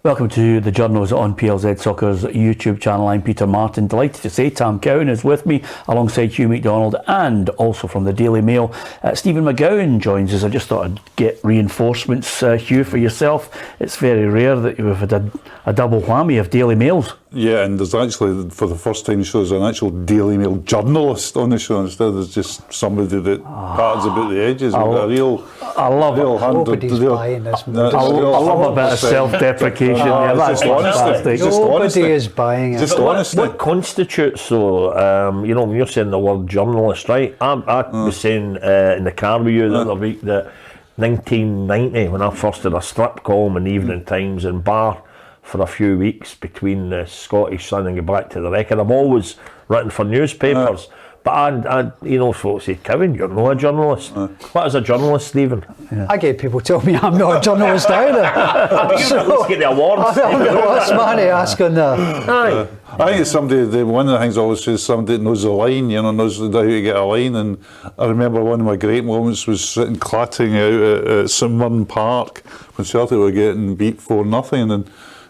Welcome to the Journos on PLZ Soccer's YouTube channel. I'm Peter Martin. Delighted to say Tam Cowan is with me alongside Hugh MacDonald, and also from the Daily Mail, Stephen McGowan joins us. I just thought I'd get reinforcements, Hugh, for yourself. It's very rare that you've had a double whammy of Daily Mails. Yeah, and there's actually, for the first time, there's an actual Daily Mail journalist on the show instead. There's just somebody that parts about the edges. I love it. Nobody's buying this. I love a bit of self-deprecation. Yeah, that's fantastic. Nobody is buying it. Just honestly. What constitutes, though, when you're saying the word journalist, right? I was saying in the car with you the other week that 1990, when I first did a strip column in the Evening Times in Bar for a few weeks between the Scottish Sun and go back to the Record, I've always written for newspapers. But folks say, Cowan, you're not a journalist. What is a journalist, Stephen? Yeah. I get people tell me I'm not a journalist either. Let's get the awards. I'm the last man to ask on that. I think it's somebody, one of the things I always say is somebody that knows the line, knows how to get a line. And I remember one of my great moments was sitting clattering out at St Mirren Park when Celtic were getting beat 4-0.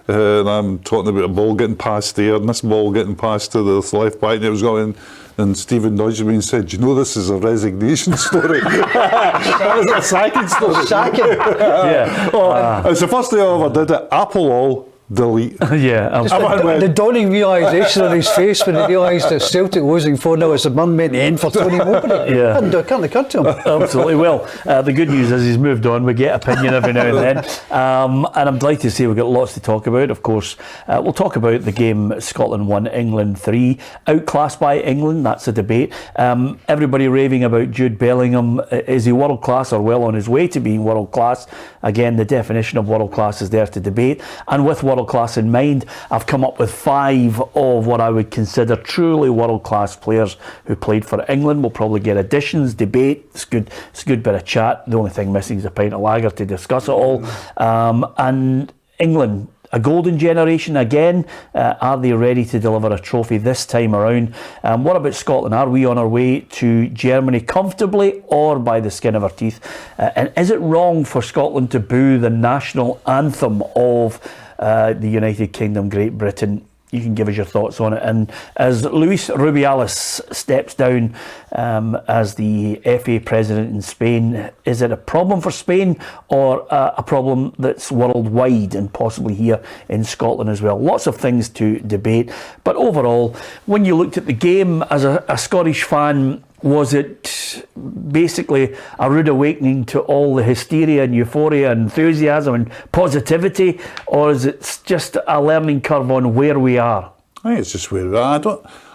And I'm talking about a ball getting passed there, and this ball getting passed to the left back, and it was going. And Stephen nudged me and said, "Do you know this is a resignation story?" That was a sacking story. Sacking. Yeah. It's the first day I ever did it. Apple all. Delete. Yeah, the dawning realisation on his face when he realised that Celtic losing 4-0 is the man meant to end for Tony Mowbray. Yeah. Can't occur to him. Absolutely. Well, the good news is he's moved on. We get opinion every now and then. And I'm delighted to say we've got lots to talk about. Of course, we'll talk about the game Scotland 1, England 3. Outclassed by England, that's a debate. Everybody raving about Jude Bellingham. Is he world class or well on his way to being world class? Again, the definition of world class is there to debate. And with world class in mind, I've come up with 5 of what I would consider truly world class players who played for England. We'll probably get additions, debate. It's a good bit of chat. The only thing missing is a pint of lager to discuss it all. And England, a golden generation again. Are they ready to deliver a trophy this time around? What about Scotland? Are we on our way to Germany comfortably or by the skin of our teeth? And is it wrong for Scotland to boo the national anthem of the United Kingdom, Great Britain? You can give us your thoughts on it. And as Luis Rubiales steps down as the FA president in Spain, is it a problem for Spain or a problem that's worldwide and possibly here in Scotland as well? Lots of things to debate. But overall, when you looked at the game as a Scottish fan, was it basically a rude awakening to all the hysteria and euphoria and enthusiasm and positivity, or is it just a learning curve on where we are? I think it's just where we are.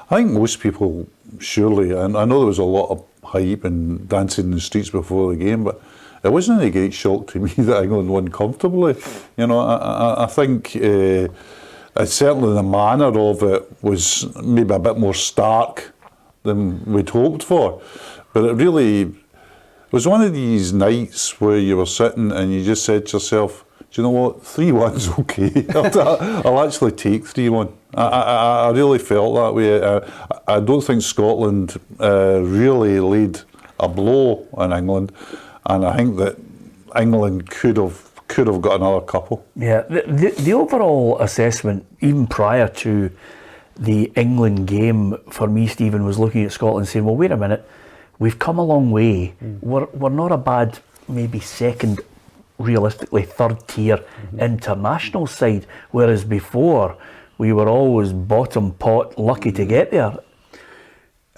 I think most people, surely, and I know there was a lot of hype and dancing in the streets before the game, but it wasn't any great shock to me that England won comfortably. I think certainly the manner of it was maybe a bit more stark than we'd hoped for, but it really was one of these nights where you were sitting and you just said to yourself, do you know what, 3-1's okay. I'll actually take 3-1. I really felt that way. I don't think Scotland really laid a blow on England, and I think that England could have got another couple. Yeah, the overall assessment, even prior to the England game, for me, Stephen, was looking at Scotland saying, well, wait a minute, we've come a long way. We're not a bad, maybe second, realistically third tier international side, whereas before we were always bottom pot, lucky to get there.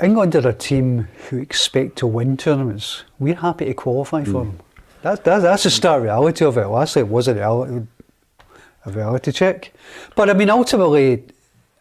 England are a team who expect to win tournaments. We're happy to qualify for them. That's the stark reality of it. Last night was a reality check. But I mean, ultimately,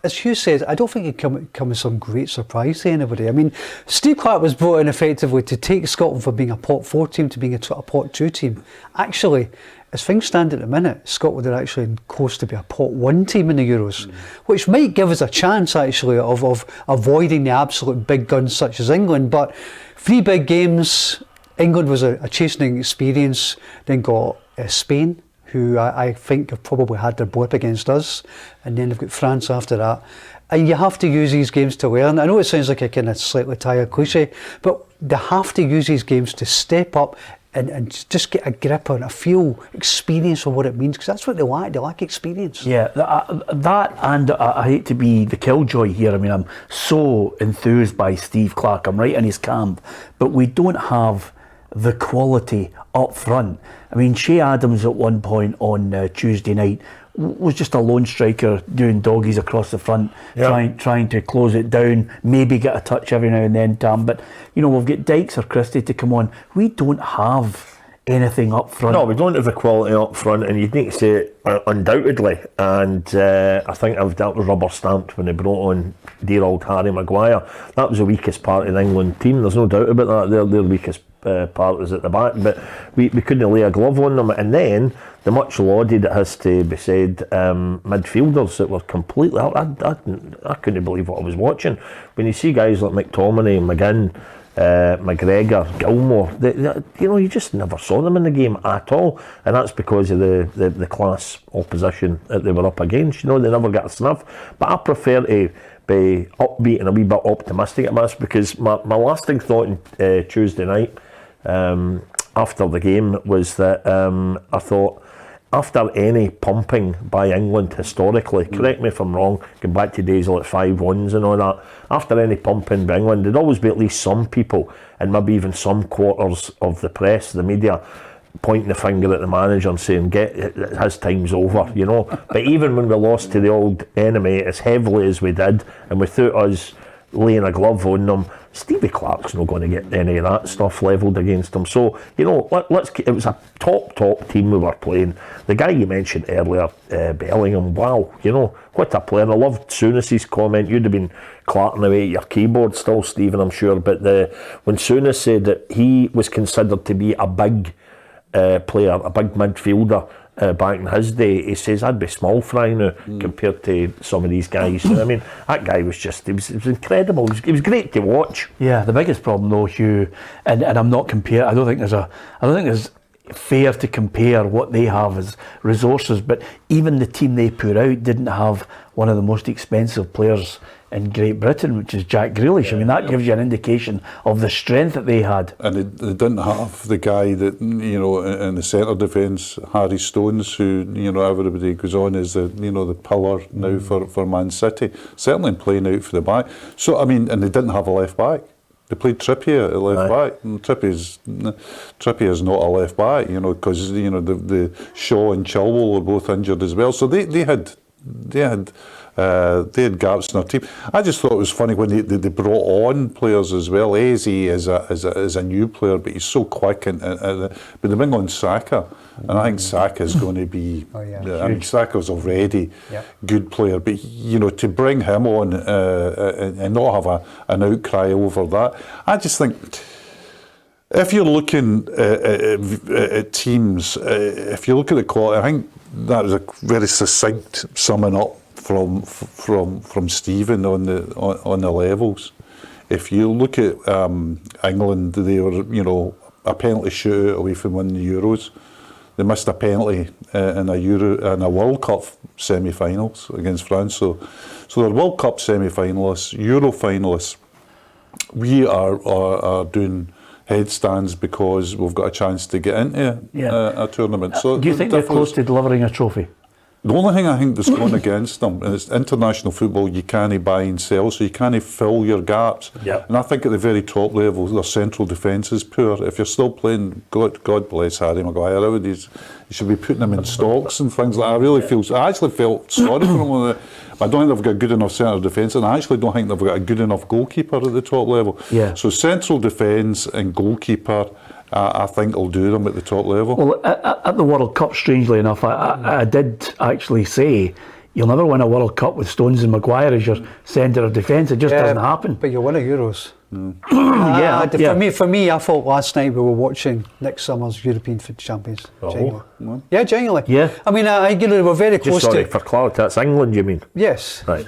as Hugh said, I don't think it come as some great surprise to anybody. I mean, Steve Clarke was brought in effectively to take Scotland from being a pot 4 team to being a pot 2 team. Actually, as things stand at the minute, Scotland are actually in course to be a pot 1 team in the Euros, which might give us a chance actually of avoiding the absolute big guns such as England. But 3 big games, England was a chastening experience, then got Spain, who I think have probably had their blow up against us, and then they've got France after that. And you have to use these games to learn. I know it sounds like a kind of slightly tired cliche, but they have to use these games to step up and just get a grip on, a feel, experience of what it means, because that's what they lack experience. Yeah, that and I hate to be the killjoy here. I mean, I'm so enthused by Steve Clarke. I'm right in his camp, but we don't have the quality up front. I mean, Shea Adams at one point on Tuesday night was just a lone striker doing doggies across the front, trying to close it down, maybe get a touch every now and then, Tam. But, you know, we've got Dykes or Christie to come on. We don't have anything up front. No, we don't have the quality up front, and you'd need to say it undoubtedly. And I think that was rubber stamped when they brought on dear old Harry Maguire. That was the weakest part of the England team. There's no doubt about that. Their weakest part was at the back, but we couldn't lay a glove on them. And then the much lauded, it has to be said, midfielders that were completely. I couldn't believe what I was watching when you see guys like McTominay, McGinn, McGregor, Gilmore. You just never saw them in the game at all, and that's because of the class opposition that they were up against. You know, they never got a snuff. But I prefer to be upbeat and a wee bit optimistic at this, because my lasting thought on Tuesday night after the game was that I thought, after any pumping by England historically, correct me if I'm wrong, going back to days like 5-1s and all that, after any pumping by England, there'd always be at least some people, and maybe even some quarters of the press, the media, pointing the finger at the manager and saying, his time's over, you know. But even when we lost to the old enemy as heavily as we did, and without us laying a glove on them, Stevie Clarke's not going to get any of that stuff levelled against him. So, you know, it was a top team we were playing. The guy you mentioned earlier, Bellingham, wow, you know, what a player. I loved Souness's comment. You'd have been clarking away at your keyboard still, Stephen, I'm sure, but when Souness said that he was considered to be a big player, a big midfielder, back in his day, he says, I'd be small fry now compared to some of these guys. I mean, that guy was just, it was incredible. It was great to watch. Yeah, the biggest problem though, Hugh, and I'm not comparing, I don't think there's fair to compare what they have as resources, but even the team they put out didn't have one of the most expensive players in Great Britain, which is Jack Grealish. I mean, that gives you an indication of the strength that they had. And they didn't have the guy that, you know, in the centre defence, Harry Stones, who, you know, everybody goes on as the pillar now for Man City, certainly playing out for the back. So, I mean, and they didn't have a left back. They played Trippier at left back, and Trippier is not a left back, you know, because, you know, the Shaw and Chilwell were both injured as well. So they had gaps in their team. I just thought it was funny when they brought on players as well. Eze is a new player, but he's so quick, but they bring on Saka, and I think Saka is going to be. I mean, Saka's already good player, but you know, to bring him on and not have an outcry over that, I just think. If you're looking at teams, if you look at the quality, I think that was a very succinct summing up from Stephen on the levels. If you look at England, they were, you know, a penalty shootout away from winning the Euros. They missed a penalty in a World Cup semi-finals against France. So they're World Cup semi-finalists, Euro finalists. We are doing headstands because we've got a chance to get into a tournament. So do you think they're close to delivering a trophy? The only thing I think that's going against them, and it's international football, you can't buy and sell, so you can't fill your gaps. Yep. And I think at the very top level, their central defence is poor. If you're still playing, God bless Harry Maguire, you should be putting him in stocks and things like that. I actually felt sorry for him. I don't think they've got a good enough centre defence, and I actually don't think they've got a good enough goalkeeper at the top level. Yeah. So central defence and goalkeeper, I think will do them at the top level. Well, at the World Cup, strangely enough, I did actually say you'll never win a World Cup with Stones and Maguire as your centre of defence. It just doesn't happen. But you win a Euros. For me, I thought last night we were watching next summer's European Champions. Genuinely. Yeah, genuinely. Yeah. I mean, they were very close to... for clarity, that's England, you mean? Yes. Right.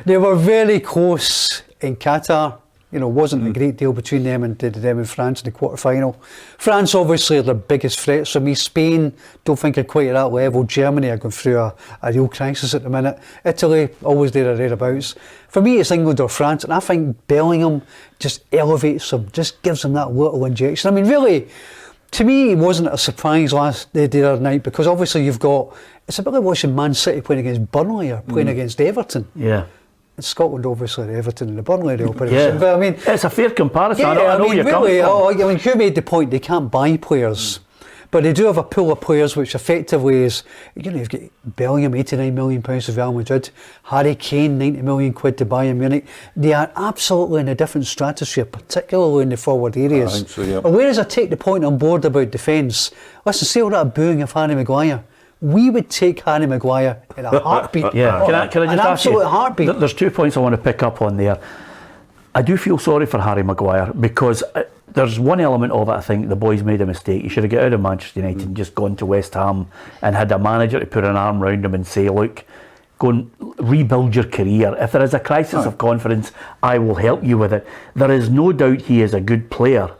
They were very close in Qatar You know, wasn't a great deal between them and France in the quarter-final. France obviously are the biggest threats for me. Spain, don't think are quite at that level. Germany are going through a real crisis at the minute. Italy, always there or thereabouts. For me, it's England or France, and I think Bellingham just elevates them, just gives them that little injection. I mean, really, to me, it wasn't a surprise the other night, because obviously it's a bit like watching Man City playing against Burnley or playing against Everton. Yeah. Scotland, obviously, the Everton and the Burnley, but I mean, it's a fair comparison. Yeah, I know you're coming from. I mean, who made the point they can't buy players? But they do have a pool of players which effectively is, you know, you've got Bellingham, £89 million to Real Madrid, Harry Kane, £90 million to Bayern Munich. They are absolutely in a different stratosphere, particularly in the forward areas. I think so, yeah. Whereas I take the point on board about defence, listen, say all that booing of Harry Maguire. We would take Harry Maguire in a heartbeat. Yeah, can I just an ask you? absolute heartbeat. There's 2 points I want to pick up on there. I do feel sorry for Harry Maguire, because there's one element of it. I think the boys made a mistake. He should have got out of Manchester United and just gone to West Ham and had a manager to put an arm around him and say, look, go and rebuild your career. If there is a crisis of confidence, I will help you with it. There is no doubt he is a good player.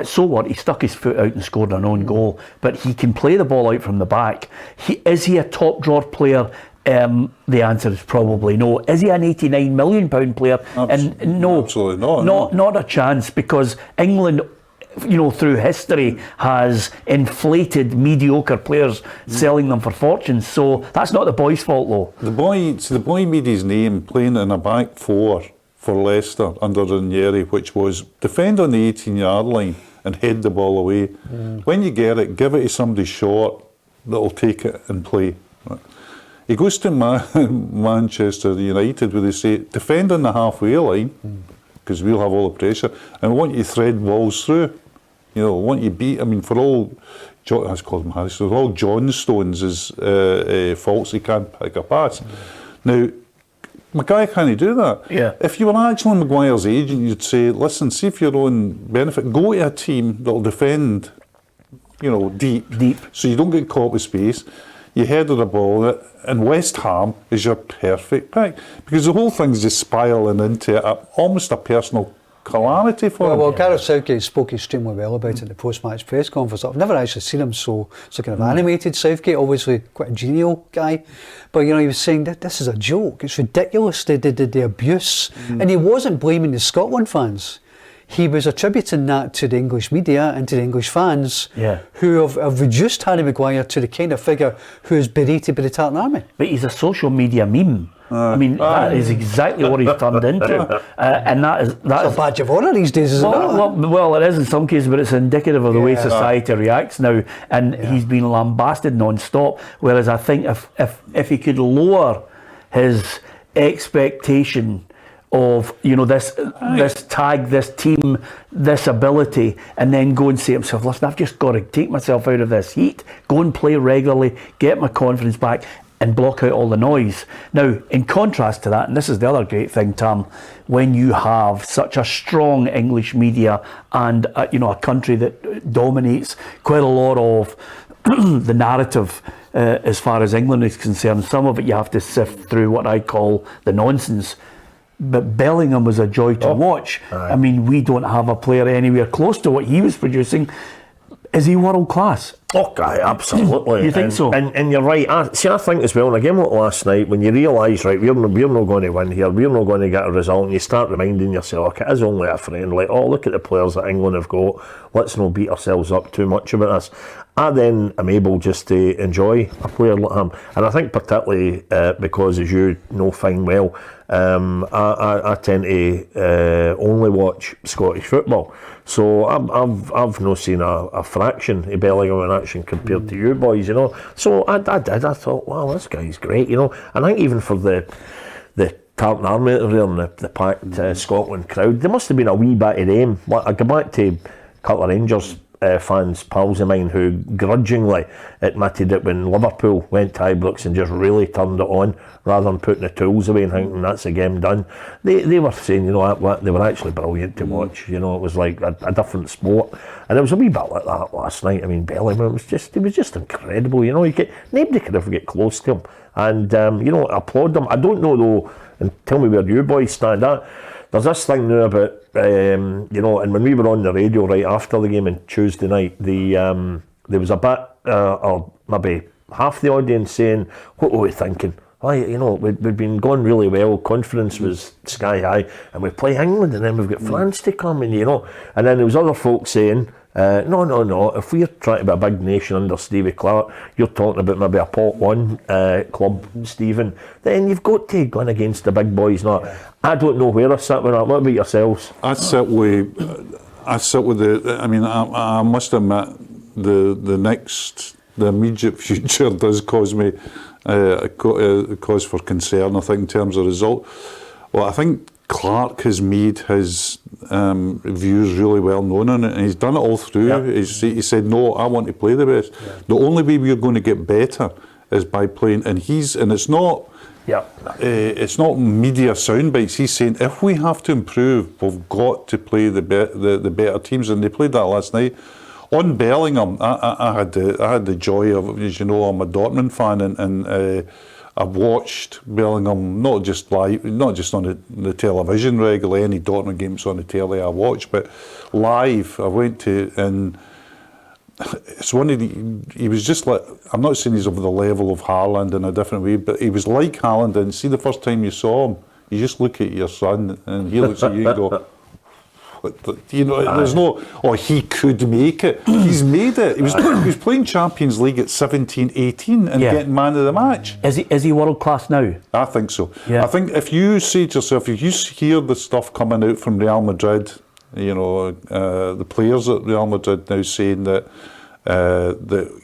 So what? He stuck his foot out and scored an own goal, but he can play the ball out from the back. Is he a top drawer player? The answer is probably no. Is he an £89 million player? And no, absolutely not. Not a chance, because England, you know, through history has inflated mediocre players, selling them for fortunes. So that's not the boy's fault, though. The boy made his name playing in a back four for Leicester under Ranieri, which was defend on the 18-yard line and head the ball away. When you get it, give it to somebody short that'll take it and play. Right. He goes to Manchester United, where they say, defend on the halfway line, because we'll have all the pressure, and we want you to thread balls through. You know, want you beat. I mean, for all, I call them Harry, for all John Stones' faults, he can't pick a pass. Now, Maguire can't do that. Yeah. If you were actually Maguire's agent, you'd say, listen, see for your own benefit, go to a team that'll defend, you know, deep, so you don't get caught with space. You head of the ball, and West Ham is your perfect pick, because the whole thing's just spiralling into almost a personal calamity for him. Well, Gareth Southgate spoke extremely well about it in the post-match press conference. I've never actually seen him so kind of animated. Southgate, obviously quite a genial guy, but you know, he was saying that this is a joke. It's ridiculous, the abuse, and he wasn't blaming the Scotland fans. He was attributing that to the English media and to the English fans, who have reduced Harry Maguire to the kind of figure who is berated by the Tartan Army. But he's a social media meme. I mean, that is exactly what he's turned into, and that's a badge of honour these days, isn't it? Well, it is in some cases, but it's indicative of the way society reacts now, and he's been lambasted non-stop. Whereas I think if he could lower his expectation of, you know, this tag, this team, this ability, and then go and say to himself, listen, I've just got to take myself out of this heat, go and play regularly, get my confidence back, and block out all the noise. Now, in contrast to that, and this is the other great thing, Tam, when you have such a strong English media and a country that dominates quite a lot of the narrative as far as England is concerned, some of it you have to sift through what I call the nonsense. But Bellingham was a joy to watch. I mean, we don't have a player anywhere close to what he was producing. Is he world class? Oh, absolutely. You think so? And you're right. I think as well, in a game like last night, when you realise, right, we're not going to win here, we're not going to get a result, and you start reminding yourself, okay, it is only a friendly. Oh, look at the players that England have got. Let's not beat ourselves up too much about this. I then am able just to enjoy a player like him. And I think particularly because, as you know fine well, I tend to only watch Scottish football. So I've not seen a fraction of Bellingham in action compared to you boys, you know. So I did. I thought, wow, this guy's great, you know. And I think even for the Tartan Army over there and the packed Scotland crowd, there must have been a wee bit of them. I go back to a couple of Rangers fans, pals of mine, who grudgingly admitted it when Liverpool went to Ibrox and just really turned it on rather than putting the tools away and thinking that's the game done. They were saying, you know, they were actually brilliant to watch. You know, it was like a different sport, and it was a wee bit like that last night. I mean, Bellingham was just incredible. You know, nobody could ever get close to him, and you know, I applaud them. I don't know though, and tell me where you boys stand at. There's this thing now about you know, and when we were on the radio right after the game on Tuesday night, there was a bit, or maybe half the audience saying, what were we thinking? Oh, you know, we'd been going really well, confidence was sky high, and we play England and then we've got France to come, and you know, and then there was other folks saying, no, if we're trying to be a big nation under Stevie Clark, you're talking about maybe a pot one club, Stephen, then you've got to go in against the big boys now. I don't know where I sit with that. What about yourselves? I sit with the, I mean, I must admit, the immediate future does cause me a cause for concern, I think, in terms of result. Well, I think Clark has made his views really well known on it, and he's done it all through. Yep. He said, no, I want to play the best. Yeah. The only way we're going to get better is by playing, and it's not. It's not media sound bites. He's saying if we have to improve, we've got to play the better teams, and they played that last night. On Bellingham, I had the joy of, as you know, I'm a Dortmund fan, and I've watched Bellingham not just live, not just on the television regularly. Any Dortmund games on the telly I watch, but live. I went to, and it's one of the. He was just like, I'm not saying he's of the level of Haaland in a different way, but he was like Haaland. And see, the first time you saw him, you just look at your son, and he looks at you and go. You know, there's no, he could make it. He's made it. He was playing Champions League at 17, 18 and getting man of the match. Is he world class now? I think so. Yeah. I think if you say to yourself, if you hear the stuff coming out from Real Madrid, you know, the players at Real Madrid now saying that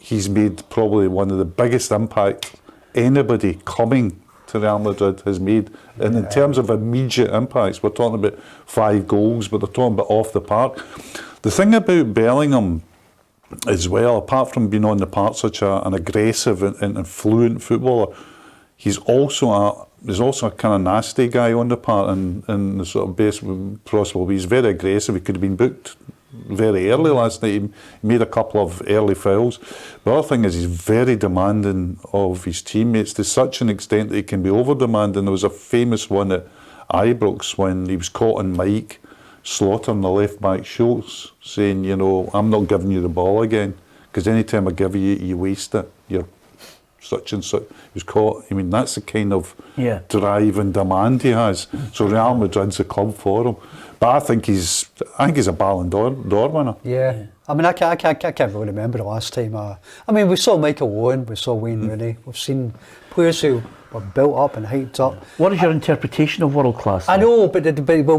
he's made probably one of the biggest impact anybody coming to Real Madrid has made, and in terms of immediate impacts, we're talking about 5 goals, but they're talking about off the park. The thing about Bellingham as well, apart from being on the park such an aggressive and fluent footballer, he's also a kind of nasty guy on the park, and the sort of best possible way. He's very aggressive. He could have been booked very early last night. He made a couple of early fouls. The other thing is he's very demanding of his teammates to such an extent that he can be over demanding. There was a famous one at Ibrox when he was caught on mic slaughtering the left back Schultz, saying, you know, I'm not giving you the ball again because any time I give you waste it. You're such and such. He was caught. I mean, that's the kind of drive and demand he has. So Real Madrid's a club for him. But I think he's a Ballon d'Or winner. Yeah. I mean, I can't really remember the last time. I mean, we saw Michael Owen, we saw Wayne Rooney. We've seen players who were built up and hyped up. What is your interpretation of world class? I know, but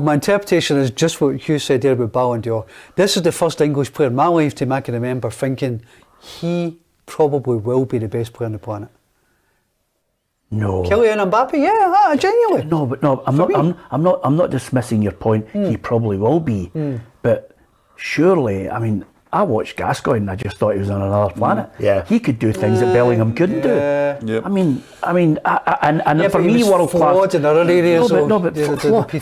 my interpretation is just what you said there about Ballon d'Or. This is the first English player in my lifetime I can remember thinking he probably will be the best player on the planet. No. Kylian Mbappe, genuinely. No, I'm not dismissing your point. He probably will be, but surely, I mean, I watched Gascoigne and I just thought he was on another planet. Yeah. He could do things that Bellingham couldn't do. Yep. I mean, for me, world class. In other areas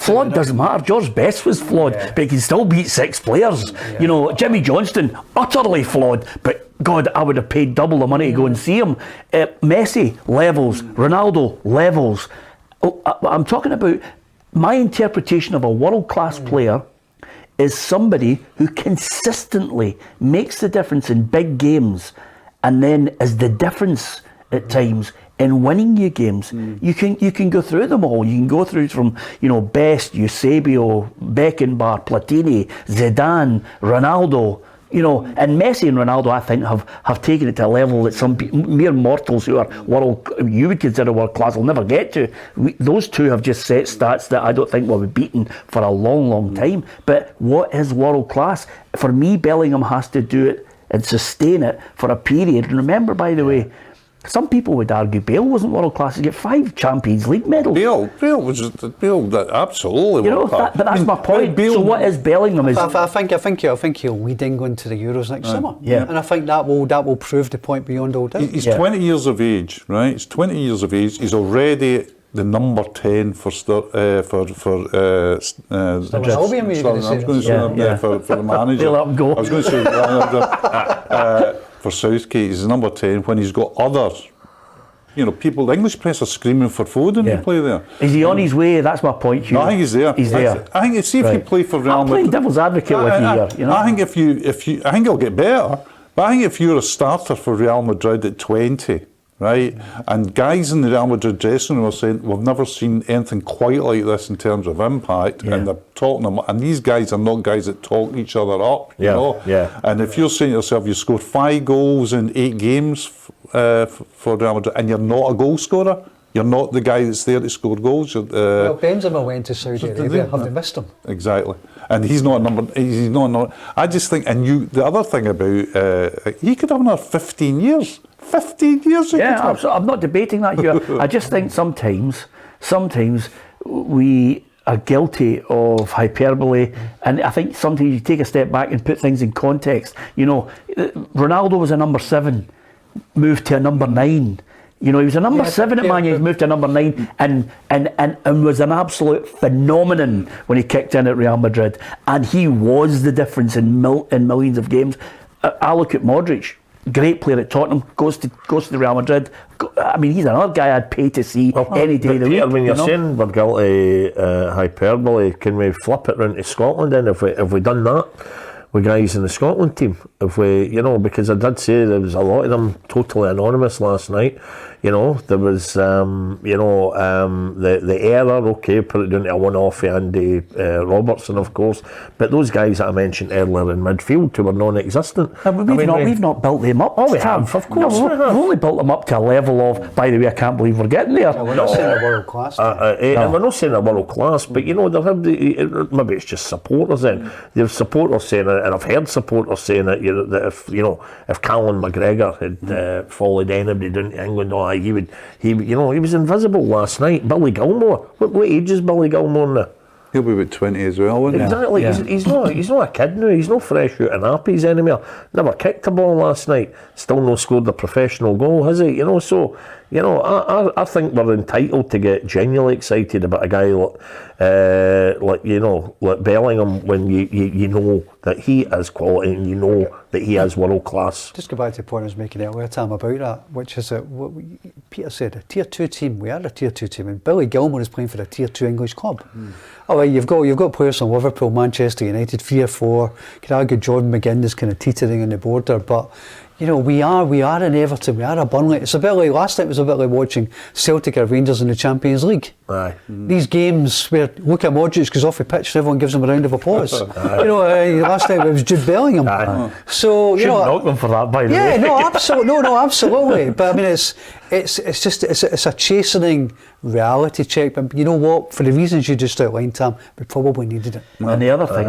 Flawed doesn't matter. George Best was flawed, but he can still beat 6 players. Yeah. You know, Jimmy Johnston, utterly flawed, but God, I would have paid double the money to go and see him. Messi, levels. Ronaldo, levels. I'm talking about my interpretation of a world class player is somebody who consistently makes the difference in big games and then is the difference at times in winning you games. You can go through them all. You can go through from, you know, Best, Eusebio, Beckenbauer, Platini, Zidane, Ronaldo, you know, and Messi and Ronaldo, I think, have taken it to a level that some mere mortals who are you would consider world class will never get to. Those two have just set stats that I don't think will be beaten for a long, long time. But what is world class? For me, Bellingham has to do it and sustain it for a period. And remember, by the way, some people would argue Bale wasn't world class. He got 5 Champions League medals. Bale was absolutely world class. But that's my point. So what is Bellingham? I think he'll lead England to the Euros next summer. Yeah. And I think that will prove the point beyond all doubt. He's 20 years of age, right? He's 20 years of age. He's already the number 10 for the manager. Let him go. I was going to say for Southgate, he's number 10 when he's got others You know, people, the English press are screaming for Foden to play there. Is he on his way? That's my point, Hugh. No, I think he's there. He's there. I think, see if you play for Real I'm playing Madrid. devil's advocate with you here. You know? I think if you, I think he'll get better. But I think if you're a starter for Real Madrid at 20, right, and guys in the Real Madrid dressing room are saying, we've never seen anything quite like this in terms of impact, and they're talking them, and these guys are not guys that talk each other up, you know. And if you're saying to yourself, you scored 5 goals in 8 games for Real Madrid, and you're not a goal scorer, you're not the guy that's there to score goals. Well, Benzema went to Saudi Arabia. Have they missed him? Exactly, and he's not a number. He's not. I just think, and the other thing about he could have another 15 years. 15 years. Yeah, I'm not debating that here. I just think sometimes we are guilty of hyperbole, and I think sometimes you take a step back and put things in context. You know, Ronaldo was a number 7, moved to a number 9. You know, he was a number 7 at Man U, moved to a number 9, and was an absolute phenomenon when he kicked in at Real Madrid, and he was the difference in millions of games. I look at Modric. Great player at Tottenham, goes to the Real Madrid. I mean, he's another guy I'd pay to see any day of the week. When you're saying we're guilty hyperbole, can we flip it round to Scotland then? Have we done that with guys in the Scotland team? If we, you know, because I did say there was a lot of them totally anonymous last night. You know, there was, the error, okay, put it down to a one-off for Andy Robertson, of course, but those guys that I mentioned earlier in midfield who were non-existent. We've not built them up. Oh, we have, of course. We've only built them up to a level of, by the way, I can't believe we're getting there. We're not saying they're world class. We're not saying they're world class, but you know, maybe it's just supporters then. There's supporters saying it, and I've heard supporters saying that, if Cowan McGregor had followed anybody down to England, he was invisible last night. Billy Gilmore. What age is Billy Gilmore now? He'll be about 20 as well, wouldn't he? Exactly. Yeah. He's not a kid now. He's not fresh out of nappies anymore. Never kicked a ball last night. Still not scored a professional goal, has he? You know, so I think we're entitled to get genuinely excited about a guy like Bellingham when you know that he has quality and you know that he has world class. Just go back to the point I was making earlier, Tam, about that, which is what Peter said, a tier 2 team. We are a tier 2 team, and Billy Gilmore is playing for a tier 2 English club. All right, you've got players from Liverpool, Manchester United, 3 or 4. You could argue Jordan McGinn is kind of teetering on the border, but you know, we are an Everton, we are a Burnley. It's a bit like last night. It was a bit like watching Celtic or Rangers in the Champions League. Aye. These games where look at Modric goes off the pitch and everyone gives him a round of applause. Last night it was Jude Bellingham. So shouldn't knock them for that, by the way. Yeah, no, absolutely. But I mean, it's a chastening reality check. But you know what? For the reasons you just outlined, Tam, we probably needed it. And the other thing,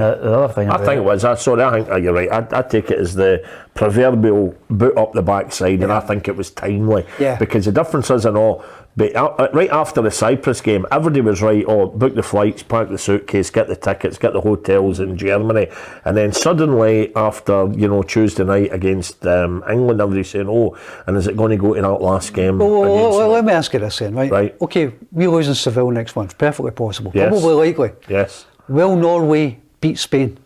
I think it was. I think you're right. I take it as the proverbial boot up the backside, and I think it was timely. Yeah. Because the difference is, but right after the Cyprus game, everybody was right. Oh, book the flights, pack the suitcase, get the tickets, get the hotels in Germany, and then suddenly after Tuesday night against England, everybody's saying, oh, and is it going to go to that last game? Well, let me ask you this then, right? Right. Okay, we lose in Seville next month. Perfectly possible. Yes. Probably likely. Yes. Will Norway beat Spain?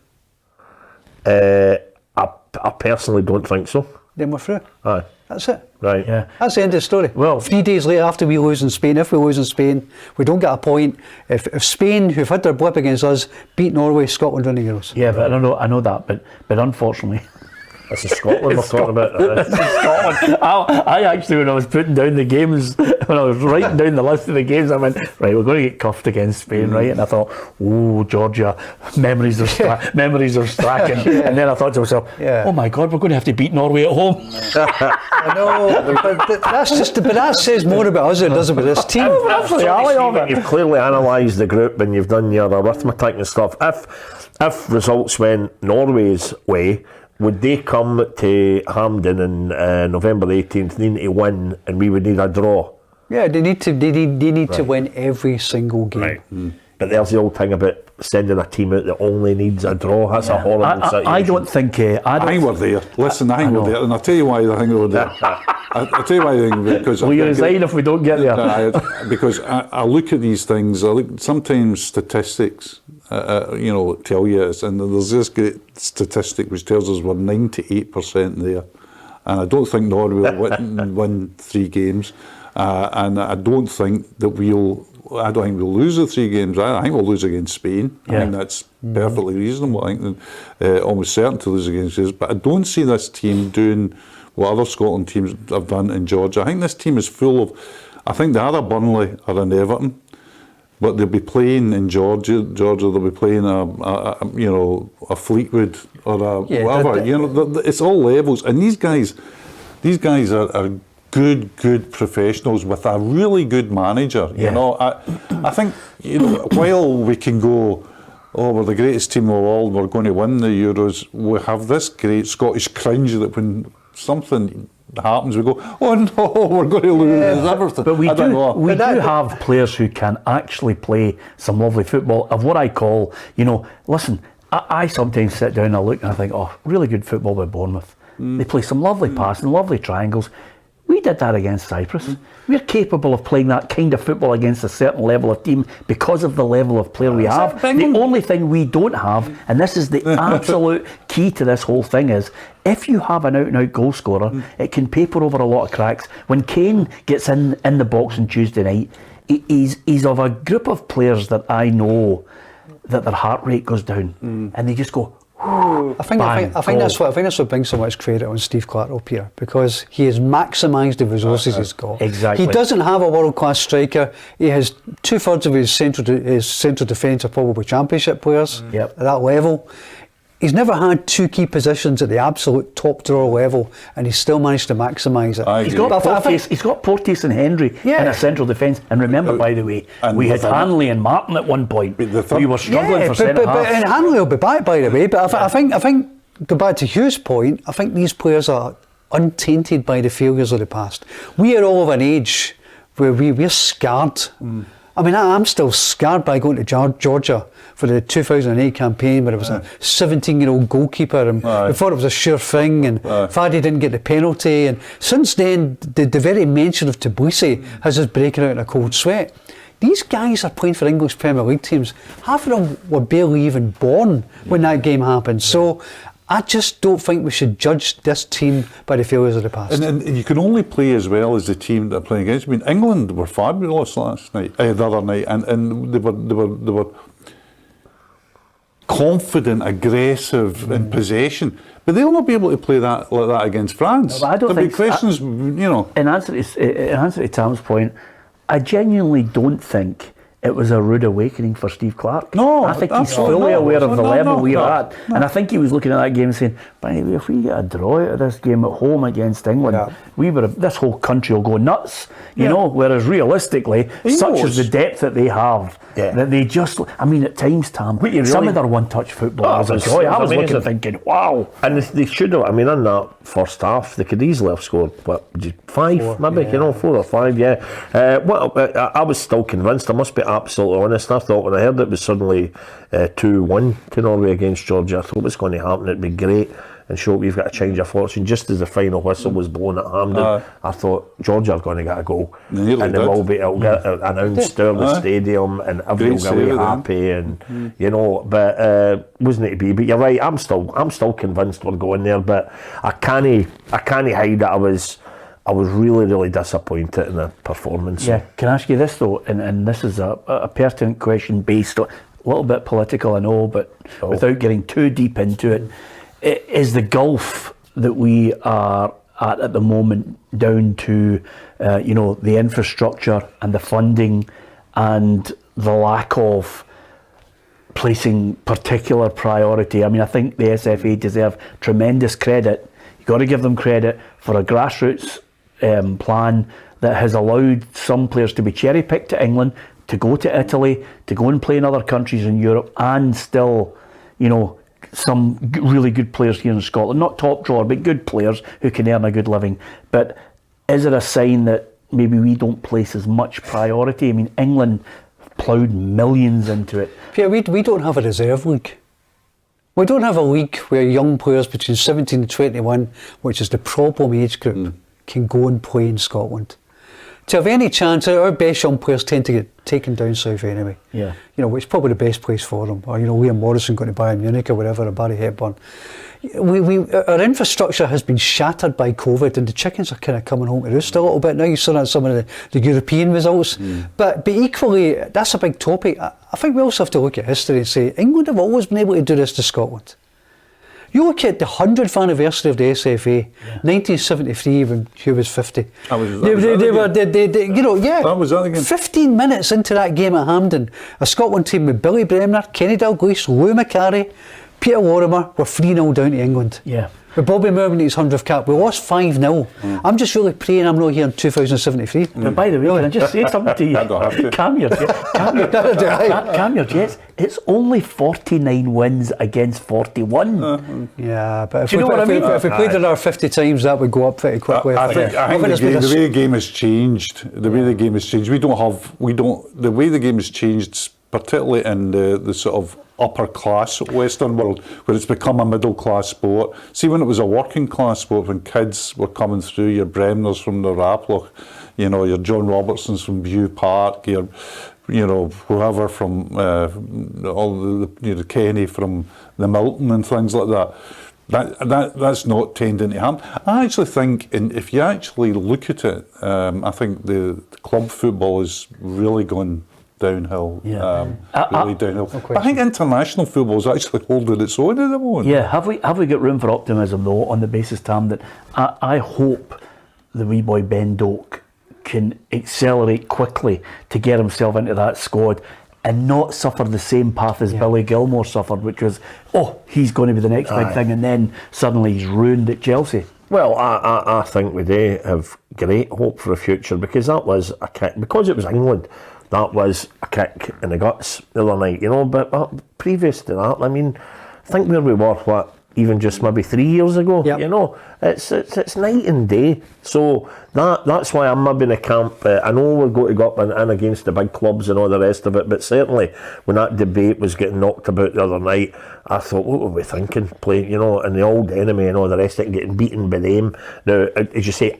I personally don't think so. Then we're through. Aye. That's it. Right. Yeah. That's the end of the story. Well, 3 days later, after we lose in Spain, if we lose in Spain, we don't get a point. If Spain, who've had their blip against us, beat Norway, Scotland win the Euros. Yeah, but I know that, but unfortunately. This is Scotland we're talking about. Scotland. I actually, when I was putting down the games, when I was writing down the list of the games, I went, right, we're going to get cuffed against Spain, right? And I thought, oh, Georgia, memories are striking. And then I thought to myself, oh my God, we're going to have to beat Norway at home. I know, but that says more about us than it does about this team. You've clearly analysed the group and you've done your arithmetic and stuff. If results went Norway's way, would they come to Hampden on November 18th needing to win, and we would need a draw? Yeah, they need to win every single game. Right. But there's the old thing about sending a team out that only needs a draw. That's a horrible situation. I don't think. I think we're there. Listen, I think we're there, and I'll tell you why I think we're there. I'll tell you why I think because. Will you resign if we don't get there? Because I look at these things. Sometimes statistics. Tell you it's, and there's this great statistic which tells us we're 98% there, and I don't think Norway will win 3 games. and I don't think that we'll lose the 3 games. I think we'll lose against Spain. I think that's perfectly reasonable. I think almost certain to lose against us. But I don't see this team doing what other Scotland teams have done in Georgia. I think this team is full of. I think they are a Burnley or an Everton, but they'll be playing in Georgia. They'll be playing a Fleetwood or a whatever. It's all levels, and these guys are good professionals with a really good manager. You know, I think while we can go, oh, we're the greatest team in the world, we're going to win the Euros, we have this great Scottish cringe that when something happens, we go, oh no, we're going to lose everything. But we do have players who can actually play some lovely football of what I call, listen, I sometimes sit down and I look and I think, oh, really good football by Bournemouth. They play some lovely passing, lovely triangles. We did that against Cyprus. We're capable of playing that kind of football against a certain level of team because of the level of player we have. The only thing we don't have, and this is the absolute key to this whole thing, is if you have an out-and-out goal scorer, it can paper over a lot of cracks. When Kane gets in the box on Tuesday night, he's of a group of players that I know that their heart rate goes down, and they just go, I think that's what brings so much credit on Steve Clarke up here, because he has maximised the resources he's got. Exactly. He doesn't have a world-class striker. He has 2/3 of his central defence are probably Championship players at that level. He's never had 2 key positions at the absolute top drawer level, and he's still managed to maximise it. He's got Porteous and Hendry in a central defence. And remember, by the way, we had Hanley and Martin at one point. We were struggling for centre half. And Hanley will be back, by the way. But I think, go back to Hugh's point, I think these players are untainted by the failures of the past. We are all of an age where we're scarred. I mean, I'm still scarred by going to Georgia for the 2008 campaign where it was a 17-year-old goalkeeper and we thought it was a sure thing, and Fadi didn't get the penalty, and since then the very mention of Tbilisi has us breaking out in a cold sweat. These guys are playing for English Premier League teams. Half of them were barely even born when that game happened. So I just don't think we should judge this team by the failures of the past. And you can only play as well as the team that are playing against. I mean, England were fabulous last night, the other night, and they were confident, aggressive in possession. But they'll not be able to play that like that against France. No, I don't think questions. In answer to Tam's point, I genuinely don't think it was a rude awakening for Steve Clarke. No, I think he's fully aware of the level we're at. And I think he was looking at that game and saying, by the way, if we get a draw out of this game at home against England, this whole country will go nuts. You know, whereas realistically, such as the depth that they have, that they just, I mean, at times, Tam, some of their one-touch football was a joy. I was looking thinking, wow. And they should have, I mean, in that first half, they could easily have scored, 5, maybe, 4 or 5, I was still convinced, I must be absolutely honest. I thought when I heard it was suddenly 2-1 to Norway against Georgia, I thought it was going to happen, it'd be great and show we've got a change of fortune. Just as the final whistle was blown at Hampden, I thought Georgia are going to get a goal, and it'll get announced to the stadium, and everyone will be happy, and but wasn't it to be? But you're right, I'm still convinced we're going there, but I can't hide that I was really, really disappointed in the performance. Yeah, can I ask you this though, and this is a pertinent question based on, a little bit political I know, but without getting too deep into it, is the gulf that we are at the moment down to the infrastructure and the funding and the lack of placing particular priority? I mean, I think the SFA deserve tremendous credit. You've got to give them credit for a grassroots plan that has allowed some players to be cherry-picked to England, to go to Italy, to go and play in other countries in Europe, and still, some really good players here in Scotland, not top drawer, but good players who can earn a good living. But is it a sign that maybe we don't place as much priority? I mean, England ploughed millions into it. Yeah, we don't have a reserve league. We don't have a league where young players between 17 and 21, which is the problem age group, can go and play in Scotland. to have any chance, our best young players tend to get taken down south anyway. Yeah. You know, which is probably the best place for them. Or, you know, Liam Morrison going to Bayern Munich or whatever, or Barry Hepburn. Our infrastructure has been shattered by COVID, and the chickens are kind of coming home to roost a little bit now. You've seen some of the European results. But equally, that's a big topic. I think we also have to look at history and say, England have always been able to do this to Scotland. You look at the 100th anniversary of the SFA, 1973, when Hugh was 50. That was that again. 15 minutes into that game at Hampden, a Scotland team with Billy Bremner, Kenny Dalglish, Lou McCarry, Peter Lorimer were 3-0 down to England. Yeah. With Bobby Moore winning his 100th cap, we lost 5-0. I'm just really praying I'm not here in 2073. But by the way, can I just say something to you? I don't have to. Calm your jets. It's only 49 wins against 41. Yeah, but if Do you know what I mean? If we played another 50 times, that would go up pretty quickly. I think the way the game has changed. The way the game has changed. The way the game has changed, particularly in the sort of upper class Western world, where it's become a middle class sport. See, when it was a working class sport, when kids were coming through, your Bremners from the Raploch, you know, your John Robertsons from View Park, your, you know, whoever from all the Kenny from the Milton and things like that. That's not tending to happen. I actually think, if you actually look at it, I think the club football has really gone downhill. Really downhill. But I think international football is actually holding its own at the moment. Yeah, have we got room for optimism though, on the basis, Tam, that I hope the wee boy Ben Doak can accelerate quickly to get himself into that squad and not suffer the same path as Billy Gilmore suffered, which was, he's going to be the next big thing, and then suddenly he's ruined at Chelsea. Well, I think we do have great hope for the future, because that was a kick, because it was England, that was a kick in the guts the other night, you know. But previous to that, I mean, think where we were, even just maybe 3 years ago, you know. It's night and day. So that's why I'm maybe in the camp. I know we're going to go up and against the big clubs and all the rest of it, but certainly when that debate was getting knocked about the other night, I thought, what were we thinking? Playing, you know, and the old enemy and all the rest of it, getting beaten by them. Now, as you say,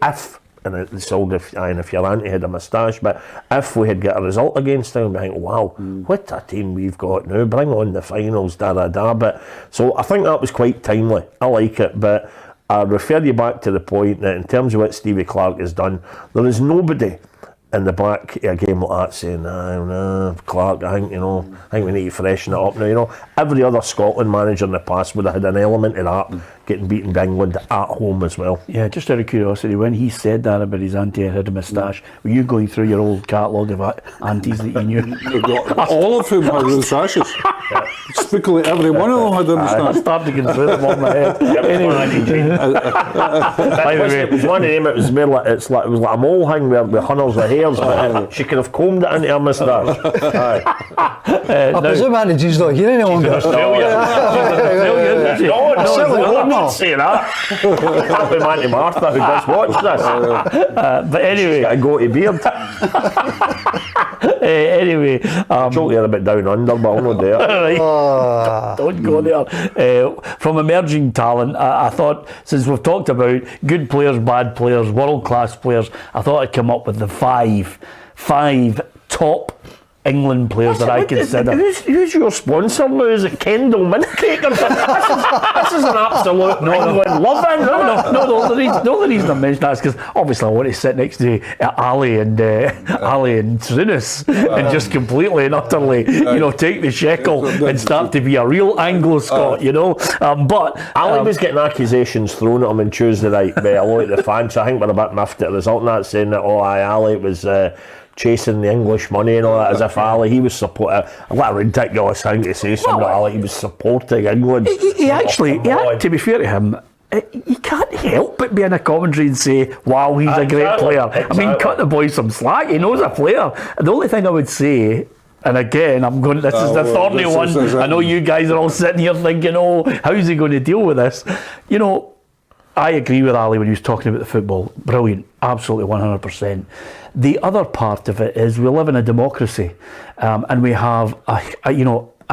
and it's all if your auntie had a moustache, but if we had got a result against them, I think, wow, what a team we've got now, bring on the finals, but so I think that was quite timely. I like it, but I refer you back to the point that in terms of what Stevie Clarke has done, there is nobody in the back of a game like that saying, Clarke, I think we need to freshen it up now, you know. Every other Scotland manager in the past would have had an element of that, getting beaten by England at home as well. Yeah, just out of curiosity, when he said that about his auntie had a moustache, were you going through your old catalogue of aunties that you knew? All of whom had moustaches. Typically every one of them had a moustache. I started to go through them on my head. Anyway. By the way, it was one of them, it was like a mole hang with hundreds of hairs, but she could have combed it into her moustache. I presume Auntie G's not here any longer. No, don't say that. Can't be Auntie Martha who just watched this. But anyway, got a goatee beard. Anyway, totally a bit down under, but I'll not there. Don't go there. From emerging talent, I thought, since we've talked about good players, bad players, world class players, I thought I'd come up with the five top England players that I consider. Who's your sponsor now? Is it Kendall Mintcake? This is an absolute England love-in. No, the only reason I mention that is because obviously I want to sit next to Ali and Journos and just completely and utterly, take the shekel and start to be a real Anglo-Scot, But Ali was getting accusations thrown at him on Tuesday night by a lot of the fans. So I think we're a bit miffed at the result, and that saying that Ali was chasing the English money and all that, as if Ali, he was supporting, what a ridiculous thing to say, something like Ali, he was supporting England. He actually, to be fair to him, you can't help but be in a commentary and say, wow, he's a great player. Exactly. I mean, cut the boy some slack, he knows a player. And the only thing I would say, and again, this is the thorny one, I know you guys are all sitting here thinking, how's he going to deal with this? I agree with Ali when he was talking about the football. Brilliant, absolutely 100%. The other part of it is we live in a democracy, and we have a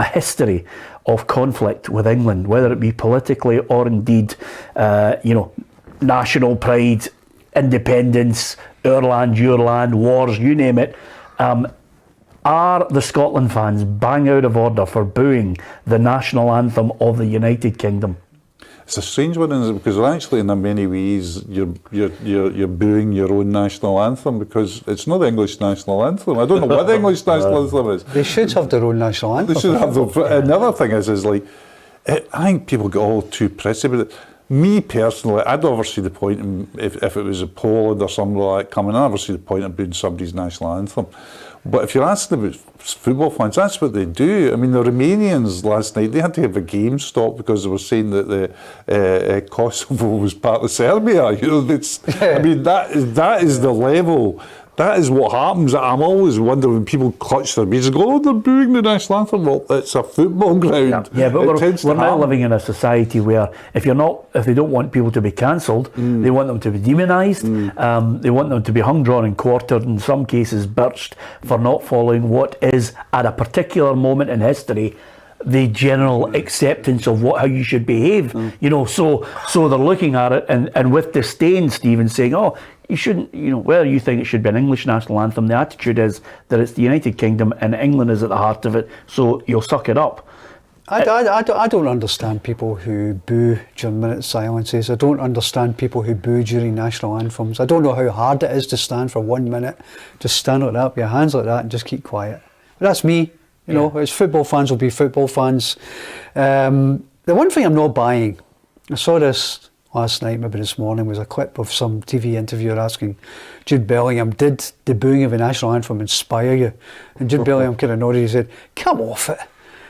history of conflict with England, whether it be politically or indeed, national pride independence, our land, your land, wars, you name it. Are the Scotland fans bang out of order for booing the national anthem of the United Kingdom? It's a strange one, isn't it? Because actually, in many ways, you're booing your own national anthem because it's not the English national anthem. I don't know what the English national anthem is. They should have their oon national anthem. They should have them. Another thing is like, I think people get all too pressy about it. Me personally, I'd never see the point in, if it was a Poland or something like that coming, I'd never see the point in booing somebody's national anthem. But if you're asking about football fans, that's what they do. I mean, the Romanians last night, they had to have a game stopped because they were saying that the Kosovo was part of Serbia. You know, I mean, that is the level. That is what happens. I'm always wondering when people clutch their beads and go, oh, they're booing the national anthem. Well, it's a football ground. Yeah, but we're now living in a society where if they don't want people to be cancelled, they want them to be demonised. They want them to be hung, drawn and quartered, in some cases birched, for not following what is, at a particular moment in history, the general acceptance of how you should behave. You know, so they're looking at it and with disdain, Stephen, saying, oh, you shouldn't, whether you think it should be an English national anthem, the attitude is that it's the United Kingdom and England is at the heart of it, so you'll suck it up. I don't understand people who boo during minute silences. I don't understand people who boo during national anthems. I don't know how hard it is to stand for 1 minute, just stand like that with your hands like that and just keep quiet. But that's me. You know, it's football fans will be football fans. The one thing I'm not buying, I saw this last night, maybe this morning, was a clip of some TV interviewer asking Jude Bellingham, did the booing of the national anthem inspire you? And Jude Bellingham kind of nodded, he said, come off it.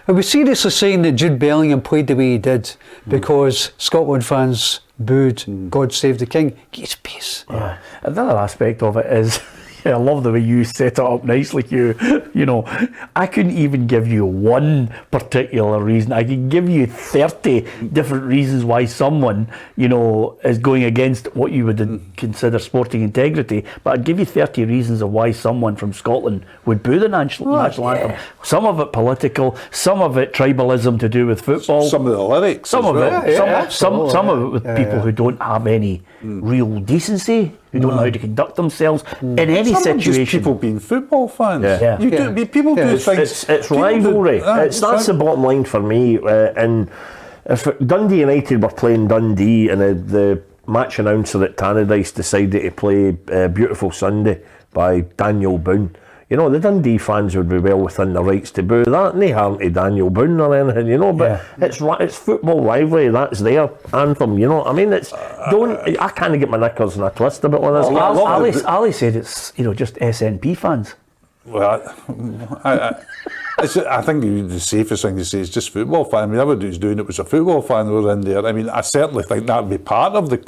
Are we seriously saying that Jude Bellingham played the way he did because Scotland fans booed God Save the King? Get his pace. Yeah. Another aspect of it is, I love the way you set it up nicely, Hugh. I couldn't even give you one particular reason. I could give you 30 different reasons why someone, is going against what you would consider sporting integrity. But I'd give you 30 reasons of why someone from Scotland would boo the national anthem. Some of it political, some of it tribalism to do with football. Some of the lyrics. Some of it. Some of it with people who don't have any real decency, who don't know how to conduct themselves in any situation. Just people being football fans. People do things. It's rivalry. That's the bottom line for me. And if Dundee United were playing Dundee and the match announcer at Tannadice decided to play Beautiful Sunday by Daniel Boone, the Dundee fans would be well within their rights to boo that, and they aren't to Daniel Boone or anything, but it's football rivalry, that's their anthem, I mean, I can't get my knickers in a twist about one of this. Ali said it's, just SNP fans. Well, I think the safest thing to say is just football fan. I mean, everybody who's doing it was a football fan that were in there. I mean, I certainly think that would be part of the.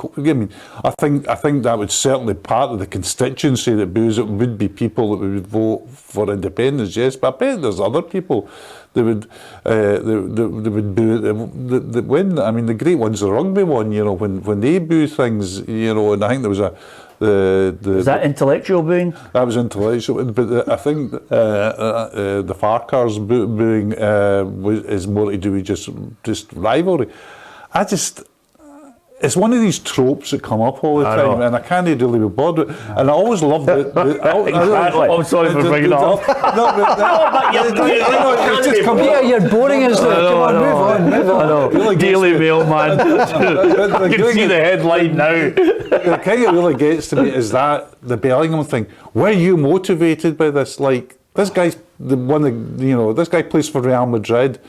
I think that would certainly part of the constituency that boos it would be people that would vote for independence. Yes, but I bet there's other people that would boo it that win. I mean, the great one's the rugby one. When they boo things. And I think there was a. Is that intellectual booing? That was intellectual, but I think the Farkers booing is more to do with just rivalry. It's one of these tropes that come up all the time, and I can't really be bothered. And I always loved it. Exactly. I'm sorry for bringing it up. You're boring us there. Come on, move on. Daily Mail, man. I can see the headline now. The thing that really gets to me is that the Bellingham thing. Were you motivated by this? Like, this guy's the one that, this guy plays for Real Madrid.